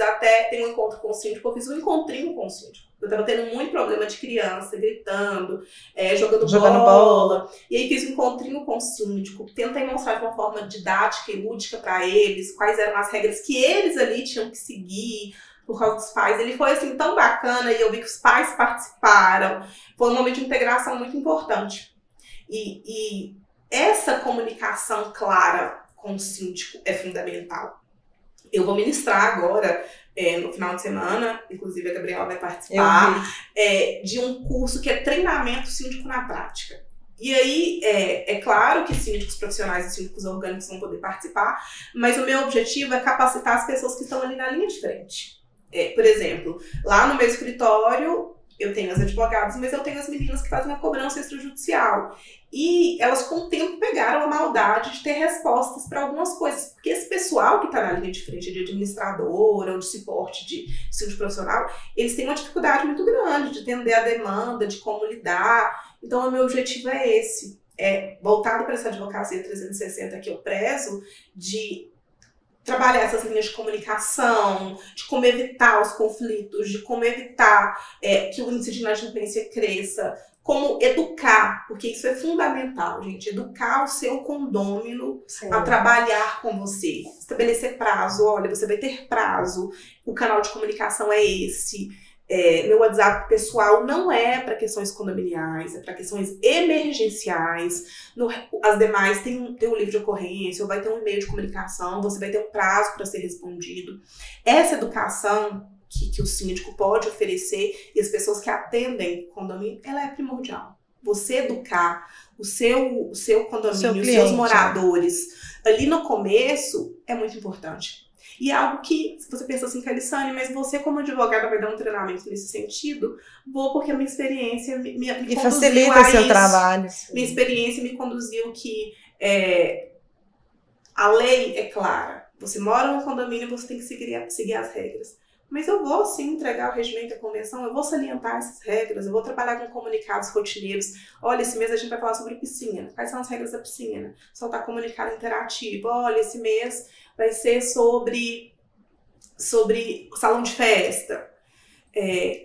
tem um encontro com o síndico, eu fiz um encontrinho com o síndico. Eu tava tendo muito problema de criança, gritando, jogando bola. E aí fiz um encontrinho com o síndico, tentei mostrar de uma forma didática e lúdica para eles, quais eram as regras que eles ali tinham que seguir, por causa dos pais. Ele foi assim tão bacana, e eu vi que os pais participaram. Foi um momento de integração muito importante. E essa comunicação clara com o síndico é fundamental. Eu vou ministrar agora, no final de semana, inclusive a Gabriela vai participar, de um curso que é treinamento síndico na prática. E aí, é claro que síndicos profissionais e síndicos orgânicos vão poder participar, mas o meu objetivo é capacitar as pessoas que estão ali na linha de frente. Por exemplo, lá no meu escritório, eu tenho as advogadas, mas eu tenho as meninas que fazem a cobrança extrajudicial. E elas, com o tempo, pegaram a maldade de ter respostas para algumas coisas. Porque esse pessoal que está na linha de frente, de administradora ou de suporte de síndico profissional, eles têm uma dificuldade muito grande de entender a demanda, de como lidar. Então, o meu objetivo é esse. Voltado para essa advocacia 360 que eu prezo, de trabalhar essas linhas de comunicação, de como evitar os conflitos, de como evitar que o índice de inadimplência cresça, como educar, porque isso é fundamental, gente, educar o seu condômino a trabalhar com você, estabelecer prazo, olha, você vai ter prazo, o canal de comunicação é esse, meu WhatsApp pessoal não é para questões condominiais, é para questões emergenciais. As demais tem um livro de ocorrência, ou vai ter um e-mail de comunicação, você vai ter um prazo para ser respondido. Essa educação que o síndico pode oferecer e as pessoas que atendem condomínio, ela é primordial. Você educar o seu condomínio, os seus moradores, ali no começo, é muito importante. E é algo que, se você pensa assim, Calissane, mas você como advogada vai dar um treinamento nesse sentido? Vou, porque a minha experiência me conduziu facilita o seu trabalho. Minha experiência me conduziu que a lei é clara. Você mora num condomínio, você tem que seguir as regras. Mas eu vou, sim, entregar o regimento e a convenção, eu vou salientar essas regras, eu vou trabalhar com comunicados rotineiros. Olha, esse mês a gente vai falar sobre piscina. Quais são as regras da piscina? Soltar comunicado interativo. Olha, esse mês vai ser sobre salão de festa.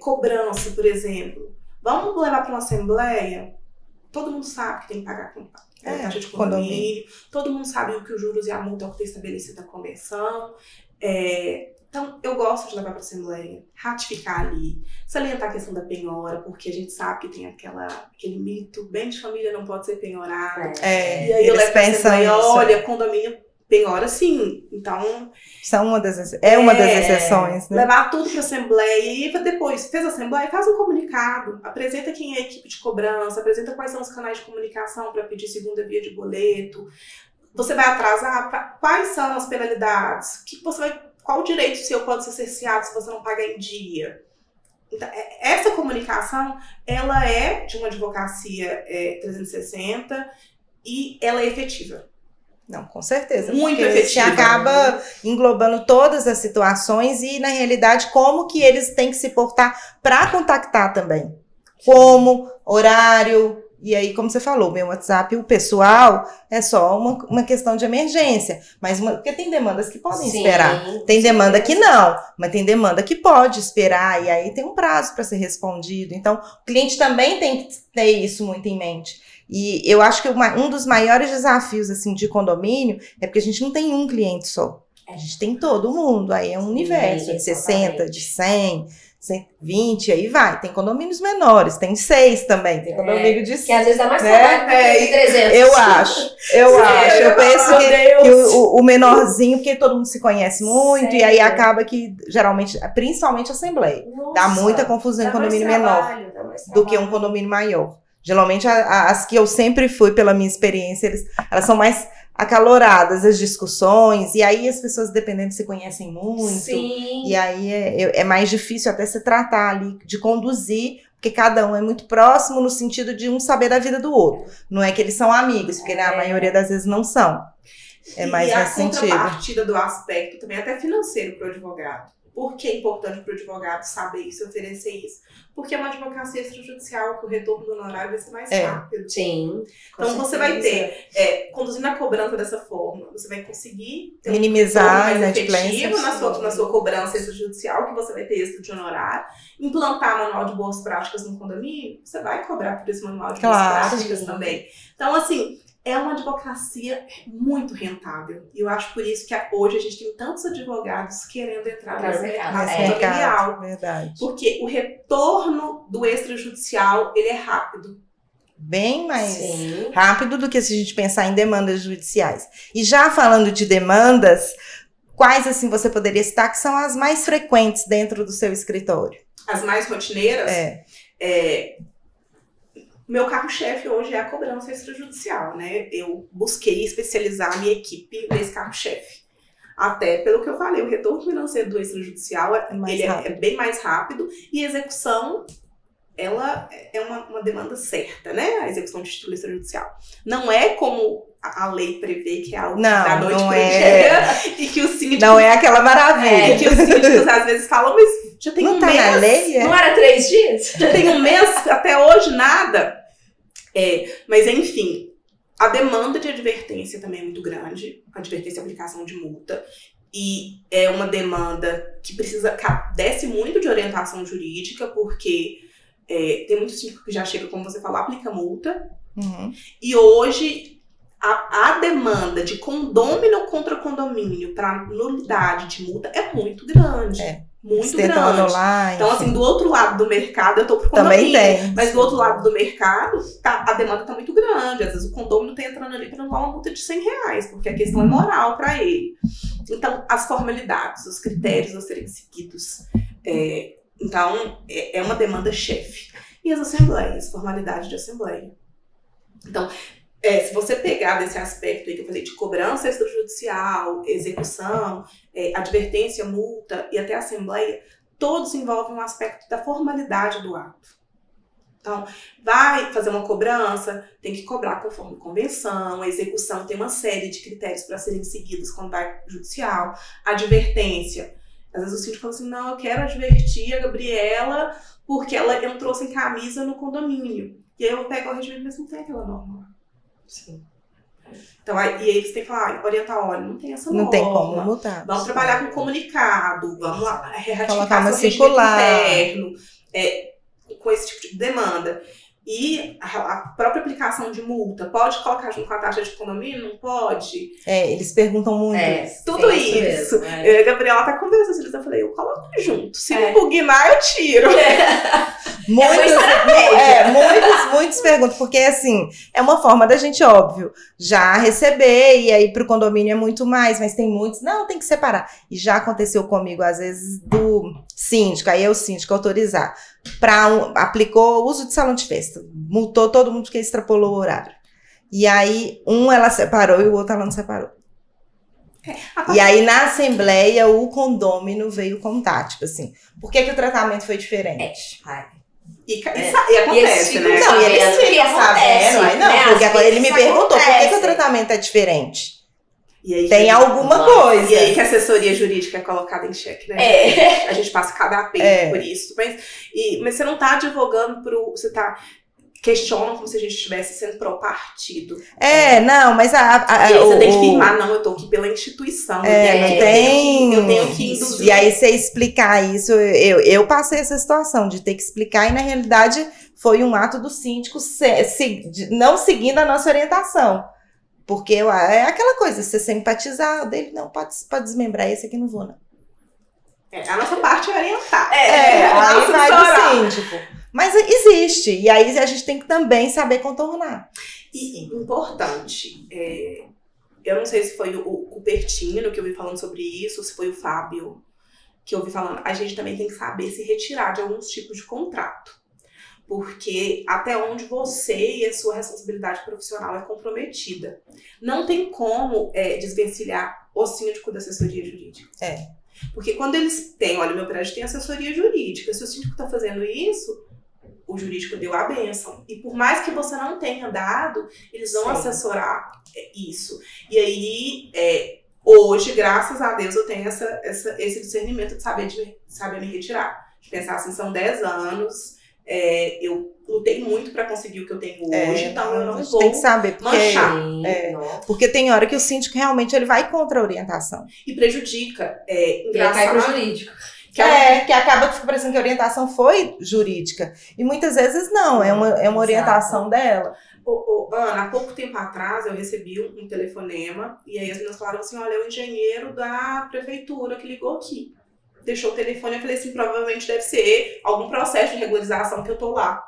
Cobrança, por exemplo. Vamos levar para uma assembleia? Todo mundo sabe que tem que pagar com taxa de condomínio. Todo mundo sabe o que os juros e a multa é o que tem estabelecido na convenção. Então, eu gosto de levar para a assembleia, ratificar ali, salientar a questão da penhora, porque a gente sabe que tem aquele mito, bem de família não pode ser penhorado. E aí eu levo para a assembleia, olha, condomínio penhora sim. Então, uma das exceções, né? Levar tudo para a assembleia e depois, fez a assembleia, faz um comunicado, apresenta quem é a equipe de cobrança, apresenta quais são os canais de comunicação para pedir segunda via de boleto. Você vai atrasar? Quais são as penalidades? Qual direito seu pode ser cerceado se você não pagar em dia? Então, essa comunicação, ela é de uma advocacia 360 e ela é efetiva. Não, com certeza. Muito efetiva. Você acaba englobando todas as situações e, na realidade, como que eles têm que se portar para contactar também. Como, horário, e aí, como você falou, meu WhatsApp, o pessoal, é só uma questão de emergência. Mas porque tem demandas que podem esperar. Tem demanda que não, mas tem demanda que pode esperar, e aí tem um prazo para ser respondido. Então, o cliente também tem que ter isso muito em mente. E eu acho que um dos maiores desafios assim, de condomínio é porque a gente não tem um cliente só. A gente tem todo mundo. Aí é um universo de 60, de 100, 120, aí vai. Tem condomínios menores, tem 6 também. Tem condomínio de 5. Que às vezes dá mais trabalho que 300. Eu acho. Eu penso que o menorzinho, porque todo mundo se conhece muito, e aí acaba que, geralmente, principalmente a assembleia, dá muita confusão em condomínio menor do que um condomínio maior. Geralmente, as que eu sempre fui, pela minha experiência, elas são mais acaloradas, as discussões, e aí as pessoas, dependendo, se conhecem muito. Sim. E aí é mais difícil até se tratar ali, de conduzir, porque cada um é muito próximo no sentido de um saber da vida do outro. Não é que eles são amigos, porque na maioria das vezes não são. É mais nesse sentido. E a contrapartida do aspecto também até financeiro para o advogado. Por que é importante para o advogado saber isso, oferecer isso? Porque é uma advocacia extrajudicial, que o retorno do honorário vai ser mais rápido. Sim. Então você vai ter, conduzindo a cobrança dessa forma, você vai conseguir ter minimizar um mais efetivo na sua cobrança extrajudicial, que você vai ter êxito de honorário. Implantar manual de boas práticas no condomínio, você vai cobrar por esse manual de boas práticas também. Então, assim, é uma advocacia muito rentável. E eu acho por isso que hoje a gente tem tantos advogados querendo entrar nesse mercado condominial. Verdade. Porque o retorno do extrajudicial, ele é rápido. Bem mais rápido do que se a gente pensar em demandas judiciais. E já falando de demandas, quais assim você poderia citar que são as mais frequentes dentro do seu escritório? As mais rotineiras? Meu carro-chefe hoje é a cobrança extrajudicial, né? Eu busquei especializar a minha equipe nesse carro-chefe. Até pelo que eu falei, o retorno financeiro do extrajudicial é bem mais rápido e a execução, ela é uma demanda certa, né? A execução de título extrajudicial. Não é como a lei prevê, que é algo da noite pro dia, e que o síndico... Não é aquela maravilha. E que os síndicos às vezes falam, mas já tem um mês... Na lei, Não era 3 dias? Já tem um mês, até hoje nada. Mas enfim, a demanda de advertência também é muito grande, advertência e aplicação de multa, e é uma demanda que desce muito de orientação jurídica, porque tem muito síndico que já chega, como você falou, aplica multa, e hoje a demanda de condômino contra condomínio para nulidade de multa é muito grande. Muito grande. Anular, então, assim, do outro lado do mercado, eu tô pro condomínio. Também tem. Mas do outro lado do mercado, a demanda tá muito grande. Às vezes o condômino tá entrando ali para anular uma multa de R$100, porque a questão é moral para ele. Então, as formalidades, os critérios a serem seguidos. Então, é uma demanda chefe. E as assembleias, formalidade de assembleia. Então, se você pegar desse aspecto aí que eu falei de cobrança extrajudicial, execução, advertência, multa e até assembleia, todos envolvem um aspecto da formalidade do ato. Então, vai fazer uma cobrança, tem que cobrar conforme convenção, a execução tem uma série de critérios para serem seguidos quando vai judicial, advertência. Às vezes o síndico fala assim, não, eu quero advertir a Gabriela porque ela entrou sem camisa no condomínio. E aí eu pego o regimento, mas não tem aquela norma lá. Sim. Então, e aí você tem que falar, orientar, olha, não tem essa norma. Não tem como mudar. Vamos trabalhar com comunicado, vamos lá, colocar uma ratificação circular interno, com esse tipo de demanda. E a própria aplicação de multa, pode colocar junto com a taxa de condomínio? Não pode? Eles perguntam muito. Tudo isso. A Gabriela tá conversando, eu falei, eu coloco junto. Se não pugnar, eu tiro. Muitos perguntam, porque assim, é uma forma da gente, óbvio, já receber, e aí pro condomínio é muito mais, mas tem muitos, não, tem que separar. E já aconteceu comigo, às vezes, do síndico, aí é o síndico autorizar, aplicou uso de salão de festa, multou todo mundo que extrapolou o horário. E aí, ela separou e o outro ela não separou. E aí, na assembleia, o condômino veio contar, tipo assim, por que o tratamento foi diferente? E acontece, né? Não, e eles ficam sabendo. Aí, não, porque agora ele me perguntou, por que o tratamento é diferente? E aí, tem alguma coisa. E aí que a assessoria jurídica é colocada em xeque, né? A gente passa cada aperto por isso. Mas você não tá advogando você tá questionam como se a gente estivesse sendo pró-partido. Não, mas você tem que firmar, não, eu tô aqui pela instituição. Eu tenho que induzir. E aí, você explicar isso, eu passei essa situação de ter que explicar, e na realidade foi um ato do síndico não seguindo a nossa orientação. Porque é aquela coisa, você simpatizar, o dele, não, pode desmembrar, esse aqui não vou, não. A nossa parte é orientar. Aí vai do síndico. Mas existe, e aí a gente tem que também saber contornar. E importante, eu não sei se foi o Cupertino que eu vi falando sobre isso, ou se foi o Fábio que eu vi falando, a gente também tem que saber se retirar de alguns tipos de contrato. Porque até onde você e a sua responsabilidade profissional é comprometida. Não tem como desvencilhar o síndico da assessoria jurídica. Porque quando eles têm, olha, meu prédio tem assessoria jurídica, se o síndico está fazendo isso, o jurídico deu a bênção. E por mais que você não tenha dado, eles vão assessorar isso. E aí, hoje, graças a Deus, eu tenho esse discernimento de saber me retirar. De pensar assim, são 10 anos, eu lutei muito para conseguir o que eu tenho hoje, então eu não vou tem que saber, manchar. Porque tem hora que o síndico realmente ele vai contra a orientação. E prejudica. Engraçado. Cai pro jurídico. Que acaba que fica parecendo que a orientação foi jurídica. E muitas vezes não, é uma orientação dela. Ana, há pouco tempo atrás eu recebi um telefonema e aí as meninas falaram assim, olha, é o engenheiro da prefeitura que ligou aqui. Deixou o telefone, eu falei assim, provavelmente deve ser algum processo de regularização que eu tô lá.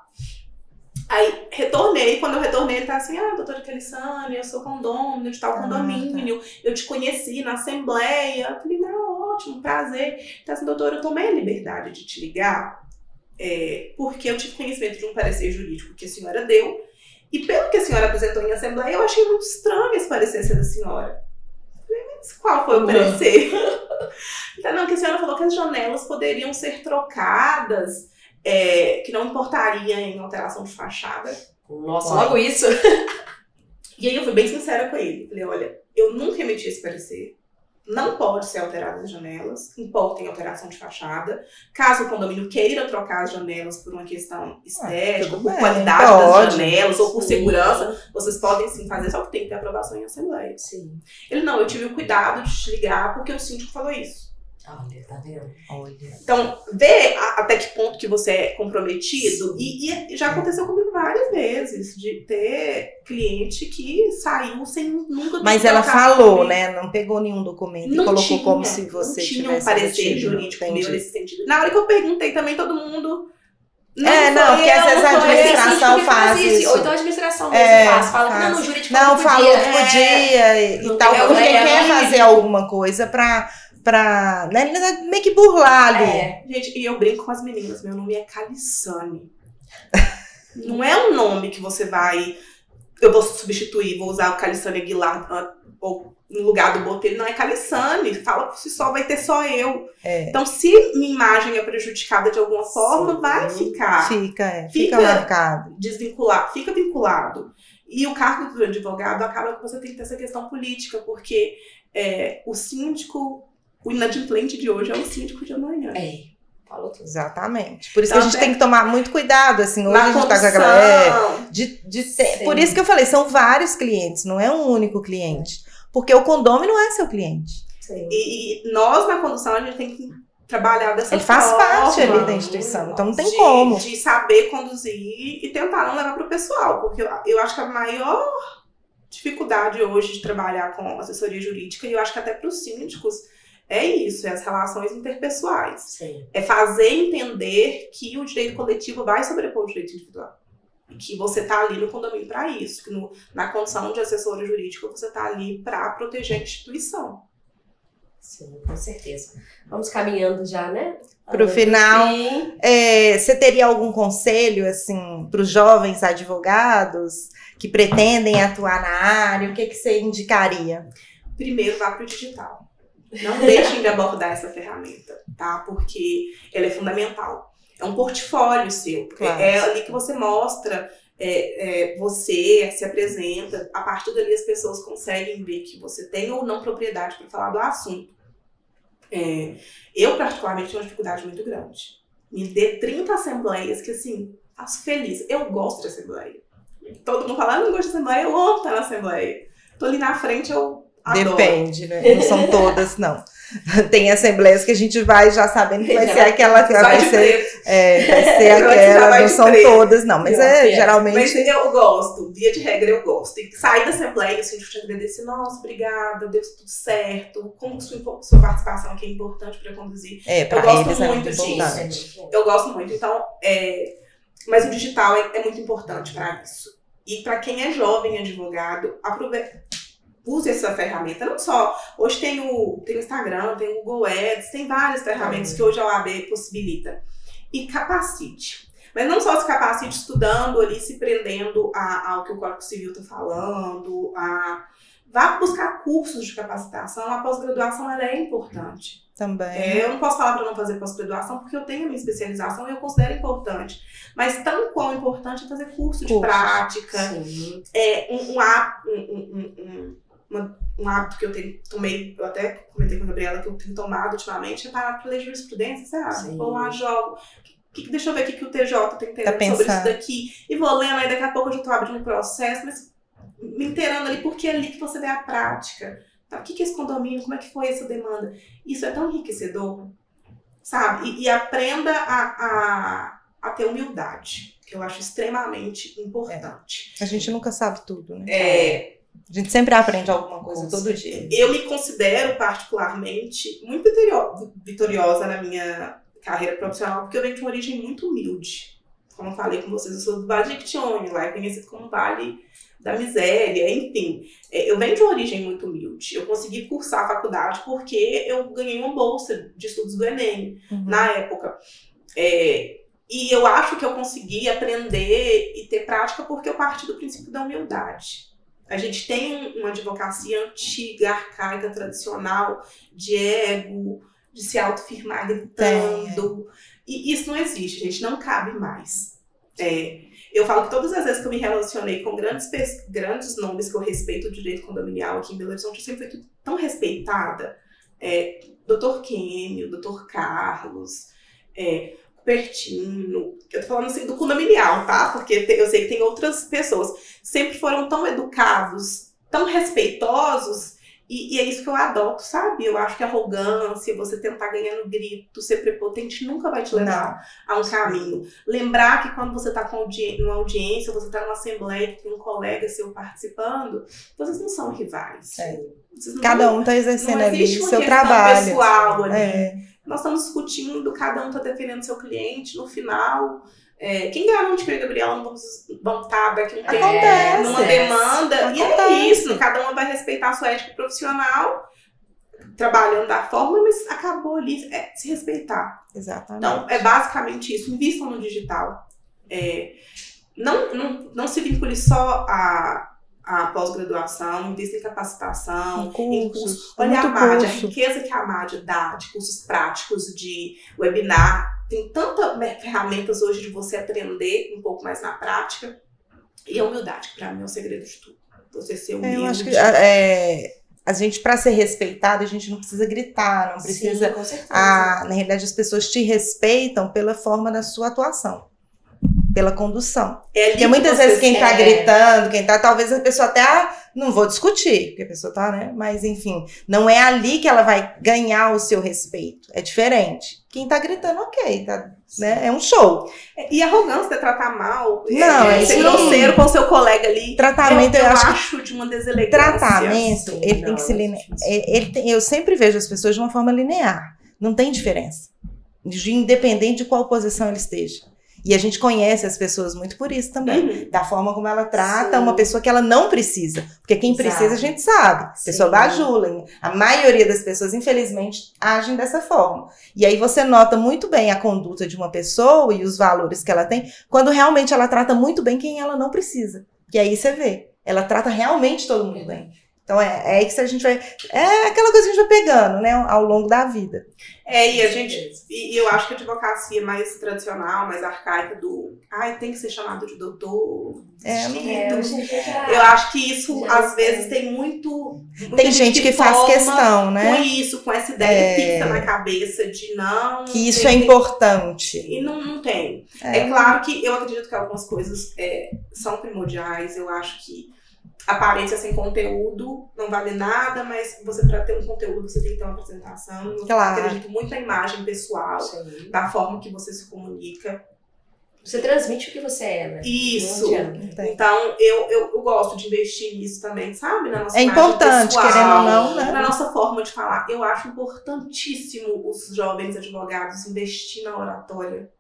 Aí retornei, quando eu retornei ele tá assim, doutora Kelissane, eu sou condômino de tal condomínio, eu te conheci na assembleia. Eu falei, não, ótimo, prazer. Então assim, doutora, eu tomei a liberdade de te ligar, porque eu tive conhecimento de um parecer jurídico que a senhora deu, e pelo que a senhora apresentou em assembleia, eu achei muito estranho esse parecer ser da senhora. Eu falei, mas qual foi o parecer? Então, não, que a senhora falou que as janelas poderiam ser trocadas, que não importaria em alteração de fachada. Nossa, logo isso. E aí eu fui bem sincera com ele. Falei, olha, eu nunca emiti esse parecer. Não pode ser alteradas as janelas, importa em alteração de fachada. Caso o condomínio queira trocar as janelas por uma questão estética, por qualidade das janelas ou por segurança, vocês podem sim fazer, só que tem que ter aprovação em assembleia. Sim. Ele, não, eu tive o cuidado de te ligar porque o síndico falou isso. Olha, tá vendo? Olha. Então, vê até que ponto que você é comprometido. E já aconteceu comigo várias vezes, de ter cliente que saiu sem nunca ter. Mas ela falou, né? Não pegou nenhum documento não e colocou tinha, como se você tivesse. Não tinha um parecer jurídico meu nesse sentido. Na hora que eu perguntei também, todo mundo. Porque às vezes a administração faz isso. Ou então a administração mesmo fala que não, o jurídico falou que podia e tal. Porque quer fazer alguma coisa pra meio que burlar ali. Gente, e eu brinco com as meninas, meu nome é Calissane. Não é um nome que você eu vou substituir, vou usar o Calissane Aguilar ou no lugar do Botelho, não é Calissane, fala por si só, vai ter só eu. Então, se minha imagem é prejudicada de alguma forma, vai ficar. Fica marcado. Fica vinculado. E o cargo do advogado acaba que você tem que ter essa questão política, porque o síndico, o inadimplente de hoje é o síndico de amanhã. Falou tudo. Exatamente. Por isso que a gente tem que tomar muito cuidado, assim, hoje a gente tá com aquela... Por isso que eu falei, são vários clientes, não é um único cliente. Porque o condômino é seu cliente. Sim. E nós, na condução, a gente tem que trabalhar dessa forma. Ele faz parte ali da instituição, então não tem como. De saber conduzir e tentar não levar pro pessoal. Porque eu acho que a maior dificuldade hoje de trabalhar com assessoria jurídica, e eu acho que até pros síndicos, é isso, é as relações interpessoais. Sim. É fazer entender que o direito coletivo vai sobrepor o direito individual. E que você tá ali no condomínio para isso. Que na condição de assessor jurídico, você tá ali para proteger a instituição. Sim, com certeza. Vamos caminhando já, né? Para o final, você teria algum conselho, assim, para os jovens advogados que pretendem atuar na área? O que você indicaria? Primeiro, vá para o digital. Não deixem de abordar essa ferramenta, tá? Porque ela é fundamental. É um portfólio seu. Claro. É ali que você mostra, você se apresenta. A partir dali as pessoas conseguem ver que você tem ou não propriedade para falar do assunto. Eu, particularmente, tenho uma dificuldade muito grande. Me dê 30 assembleias que, assim, faço feliz. Eu gosto de assembleia. Todo mundo fala, eu não gosto de assembleia, eu amo estar na assembleia. Tô ali na frente, eu adoro. Depende, né? Não são todas, não. Tem assembleias que a gente vai já sabendo que vai ser aquela que vai ser aquela, não são todas, não. Mas geralmente... Mas eu gosto, via de regra eu gosto. E sair da assembleia, assim, eu te agradecer, nossa, obrigada, deu tudo certo. Como sua participação aqui é importante para conduzir. Eu gosto muito disso. Eu gosto muito. Então, mas o digital é muito importante para isso. E para quem é jovem advogado, use essa ferramenta, não só. Hoje tem o Instagram, tem o Google Ads, tem várias ferramentas que hoje a OAB possibilita. E capacite. Mas não só se capacite estudando ali, se prendendo ao que o Código Civil está falando, vá buscar cursos de capacitação. A pós-graduação ela é importante. Também. Eu não posso falar para não fazer pós-graduação porque eu tenho a minha especialização e eu considero importante. Mas tão quão importante é fazer curso de prática. Sim. Um hábito que eu tomei, eu até comentei com a Gabriela que eu tenho tomado ultimamente, é parar para ler jurisprudência, sabe? Vou lá, jogo. Deixa eu ver o que o TJ tem entendendo sobre isso daqui. E vou lendo, aí daqui a pouco eu já estou abrindo um processo, mas me inteirando ali, porque é ali que você vê a prática. Tá? O que é esse condomínio? Como é que foi essa demanda? Isso é tão enriquecedor, sabe? E aprenda a ter humildade, que eu acho extremamente importante. A gente nunca sabe tudo, né? A gente sempre aprende alguma coisa todo dia. Eu me considero particularmente muito vitoriosa na minha carreira profissional, porque eu venho de uma origem muito humilde. Como eu falei com vocês, eu sou do Vale de Jequitinhonha, lá é conhecido como Vale da Miséria, enfim. Eu venho de uma origem muito humilde. Eu consegui cursar a faculdade porque eu ganhei uma bolsa de estudos do Enem, na época. E eu acho que eu consegui aprender e ter prática porque eu parti do princípio da humildade. A gente tem uma advocacia antiga, arcaica, tradicional, de ego, de se autoafirmar gritando. E isso não existe, gente, não cabe mais. Eu falo que todas as vezes que eu me relacionei com grandes nomes que eu respeito o direito condominial aqui em Belo Horizonte, eu sempre fui tão respeitada. Dr. Kênio, Dr. Carlos, Cupertino, eu tô falando assim do condominial, tá? Porque eu sei que tem outras pessoas. Sempre foram tão educados, tão respeitosos, e é isso que eu adoto, sabe? Eu acho que a arrogância, você tentar ganhar no grito, ser prepotente, nunca vai te levar a um caminho. Lembrar que quando você tá numa audiência, você tá numa assembleia, que tem um colega seu participando, vocês não são rivais. Cada um tá exercendo ali o seu trabalho. Pessoal ali. Nós estamos discutindo, cada um está defendendo seu cliente, no final, quem garante que eu e a Gabriela não vão estar daqui um tempo numa demanda? E é isso, cada uma vai respeitar a sua ética profissional, trabalhando da forma, mas acabou ali, se respeitar. Exatamente. Então, é basicamente isso, invistam no digital. Não se vincule só a pós-graduação, invista em capacitação, em cursos. Olha a AMAD, a riqueza que a AMAD dá de cursos práticos, de webinar. Tem tantas ferramentas hoje de você aprender um pouco mais na prática. E a humildade, que para mim é o segredo de tudo. Você ser humilde. Eu acho que a gente, para ser respeitado, a gente não precisa gritar, não precisa... Sim, com certeza. Na realidade, as pessoas te respeitam pela forma da sua atuação. Pela condução. Porque muitas vezes quem tá gritando, talvez a pessoa até, não vou discutir, porque a pessoa tá, né? Mas enfim, não é ali que ela vai ganhar o seu respeito. É diferente. Quem tá gritando, ok, tá, né? É um show. E arrogância, tratar mal, ser grosseiro com o seu colega ali. Tratamento, eu acho de uma deselegância. Tratamento, ele tem que se linear. Eu sempre vejo as pessoas de uma forma linear. Não tem diferença. Independente de qual posição ele esteja. E a gente conhece as pessoas muito por isso também. Uhum. Da forma como ela trata Sim. uma pessoa que ela não precisa. Porque quem Exato. precisa a gente sabe. A pessoa Sim. bajula. A maioria das pessoas, infelizmente, agem dessa forma. E aí você nota muito bem a conduta de uma pessoa e os valores que ela tem, quando realmente ela trata muito bem quem ela não precisa. E aí você vê. Ela trata realmente todo mundo bem. Então é aí que a gente vai... É aquela coisa que a gente vai pegando, né? Ao longo da vida. E a gente... E eu acho que a advocacia mais tradicional, mais arcaica tem que ser chamado de doutor. Eu acho que isso, às vezes, tem muita tem gente que faz questão, né? Com isso, com essa ideia fixa na cabeça de não... Que isso é importante. E não tem. É claro que eu acredito que algumas coisas são primordiais. Eu acho que aparência sem conteúdo não vale nada, mas você, para ter um conteúdo, você tem que ter uma apresentação. Claro. Eu acredito muito na imagem pessoal, Sim. da forma que você se comunica. Você transmite o que você é, né? Isso. Não adianta. Então, eu gosto de investir nisso também, sabe? Na nossa É imagem importante, pessoal, querendo ou não, né? na nossa forma de falar. Eu acho importantíssimo os jovens advogados investir na oratória.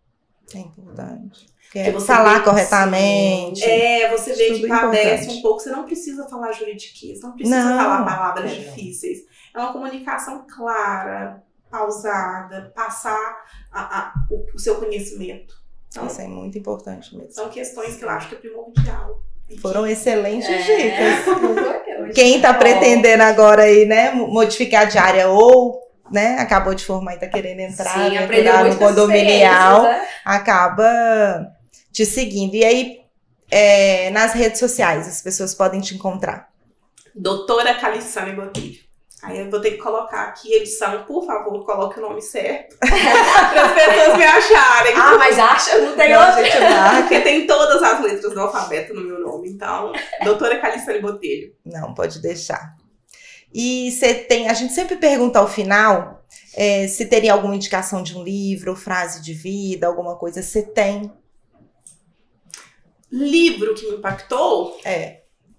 É importante. Que você falar vê, corretamente. Você vê Tudo que padece importante. um pouco. Você não precisa falar juridiquês, não precisa falar palavras difíceis. É uma comunicação clara, pausada, passar o seu conhecimento. Então, Isso é muito importante mesmo. são questões que eu acho que é primordial. Foram excelentes dicas. Hoje Quem está pretendendo agora aí, né, modificar de área ou, né, acabou de formar e está querendo entrar, Sim, aprendeu muito no com as condominial, experiências, né? acaba te seguindo. E aí, nas redes sociais, as pessoas podem te encontrar. Doutora Calissane Botelho. Aí eu vou ter que colocar aqui, edição, por favor, coloque o nome certo. Para as pessoas me acharem. Ah, mas acha? Não tem Não, outra. gente, marca. Porque tem todas as letras do alfabeto no meu nome. Então, doutora Calissane Botelho. Não, pode deixar. E a gente sempre pergunta ao final se teria alguma indicação de um livro, frase de vida, alguma coisa. Você tem? Livro que me impactou?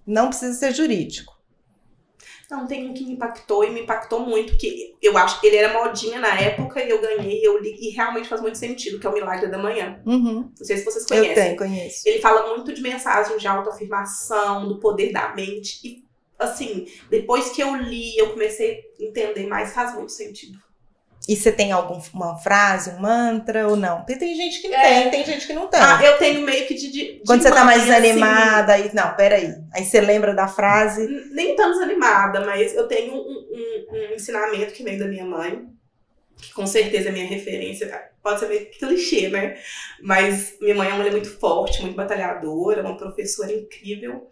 Não precisa ser jurídico. Não, tem um que me impactou e me impactou muito, que eu acho que ele era modinha na época e eu ganhei, eu li, e realmente faz muito sentido, que é o Milagre da Manhã. Uhum. Não sei se vocês conhecem. Conheço. Ele fala muito de mensagem de autoafirmação, do poder da mente. E, assim, depois que eu li, eu comecei a entender mais, faz muito sentido. E você tem alguma frase, um mantra ou não? Porque tem gente que não tem gente que não tem. Eu tenho meio que de Quando você tá mais mãe, assim, desanimada, aí, não, peraí. Aí você lembra da frase. nem tão desanimada, mas eu tenho um ensinamento que vem da minha mãe, que com certeza é minha referência. Pode ser meio clichê, né? Mas minha mãe é uma mulher muito forte, muito batalhadora, uma professora incrível.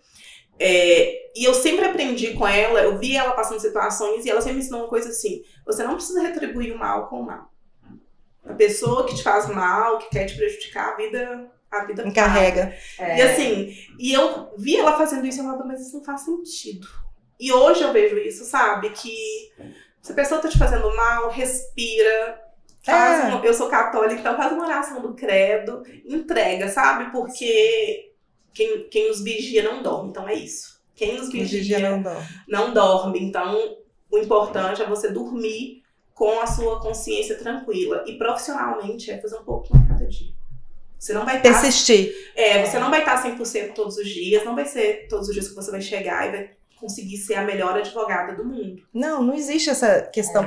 E eu sempre aprendi com ela, eu vi ela passando situações e ela sempre me ensinou uma coisa assim: você não precisa retribuir o mal com o mal. A pessoa que te faz mal, que quer te prejudicar, a vida Encarrega. E assim, eu vi ela fazendo isso e eu falava, mas isso não faz sentido. E hoje eu vejo isso, sabe? Que se a pessoa tá te fazendo mal, respira. Eu sou católica, então faz uma oração do credo, entrega, sabe? Porque quem nos vigia não dorme, então é isso. Quem nos vigia não dorme. Então, o importante é você dormir com a sua consciência tranquila. E profissionalmente é fazer um pouquinho a cada dia. Você não vai persistir. Você não vai estar 100% todos os dias, não vai ser todos os dias que você vai chegar e vai conseguir ser a melhor advogada do mundo. Não existe essa questão.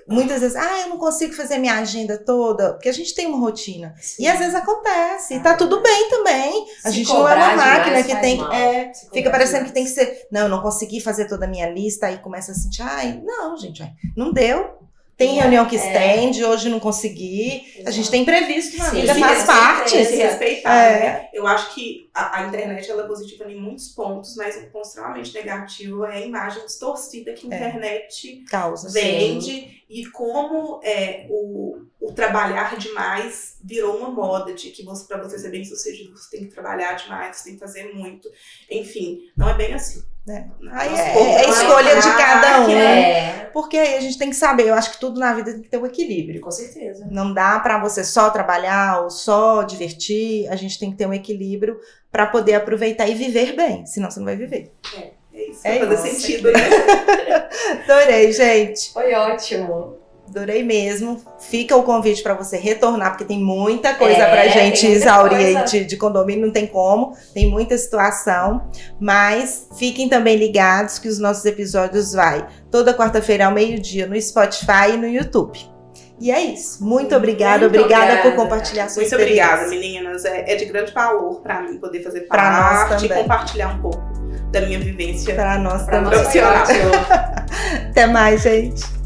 Muitas vezes, eu não consigo fazer minha agenda toda, porque a gente tem uma rotina. Sim. E às vezes acontece, e tá tudo bem também. A gente não é uma máquina que tem que... fica parecendo que tem que ser... Não, eu não consegui fazer toda a minha lista, aí começa a sentir, não, gente, não deu. Tem reunião que estende, hoje não consegui. Exato. A gente tem imprevisto na vida, faz parte. Se respeitar, né? Eu acho que a internet ela é positiva em muitos pontos, mas o ponto extremamente negativo é a imagem distorcida que a internet vende. E como o trabalhar demais virou uma moda de que para você ser bem sucedido, você tem que trabalhar demais, você tem que fazer muito. Enfim, não é bem assim. Aí é escolha de cada um. Porque aí a gente tem que saber, eu acho que tudo na vida tem que ter um equilíbrio. Com certeza. Não dá pra você só trabalhar ou só divertir, a gente tem que ter um equilíbrio pra poder aproveitar e viver bem, senão você não vai viver. É isso, vai fazer sentido, né? Adorei, gente. Foi ótimo. Adorei mesmo. Fica o convite para você retornar, porque tem muita coisa pra gente exaurir aí de condomínio, não tem como, tem muita situação. Mas fiquem também ligados que os nossos episódios vai toda quarta-feira ao meio-dia no Spotify e no YouTube. E é isso. Muito obrigada por compartilhar sua experiência. Muito obrigada, meninas. É de grande valor para mim poder fazer parte e compartilhar um pouco da minha vivência para nós profissional. Até mais, gente.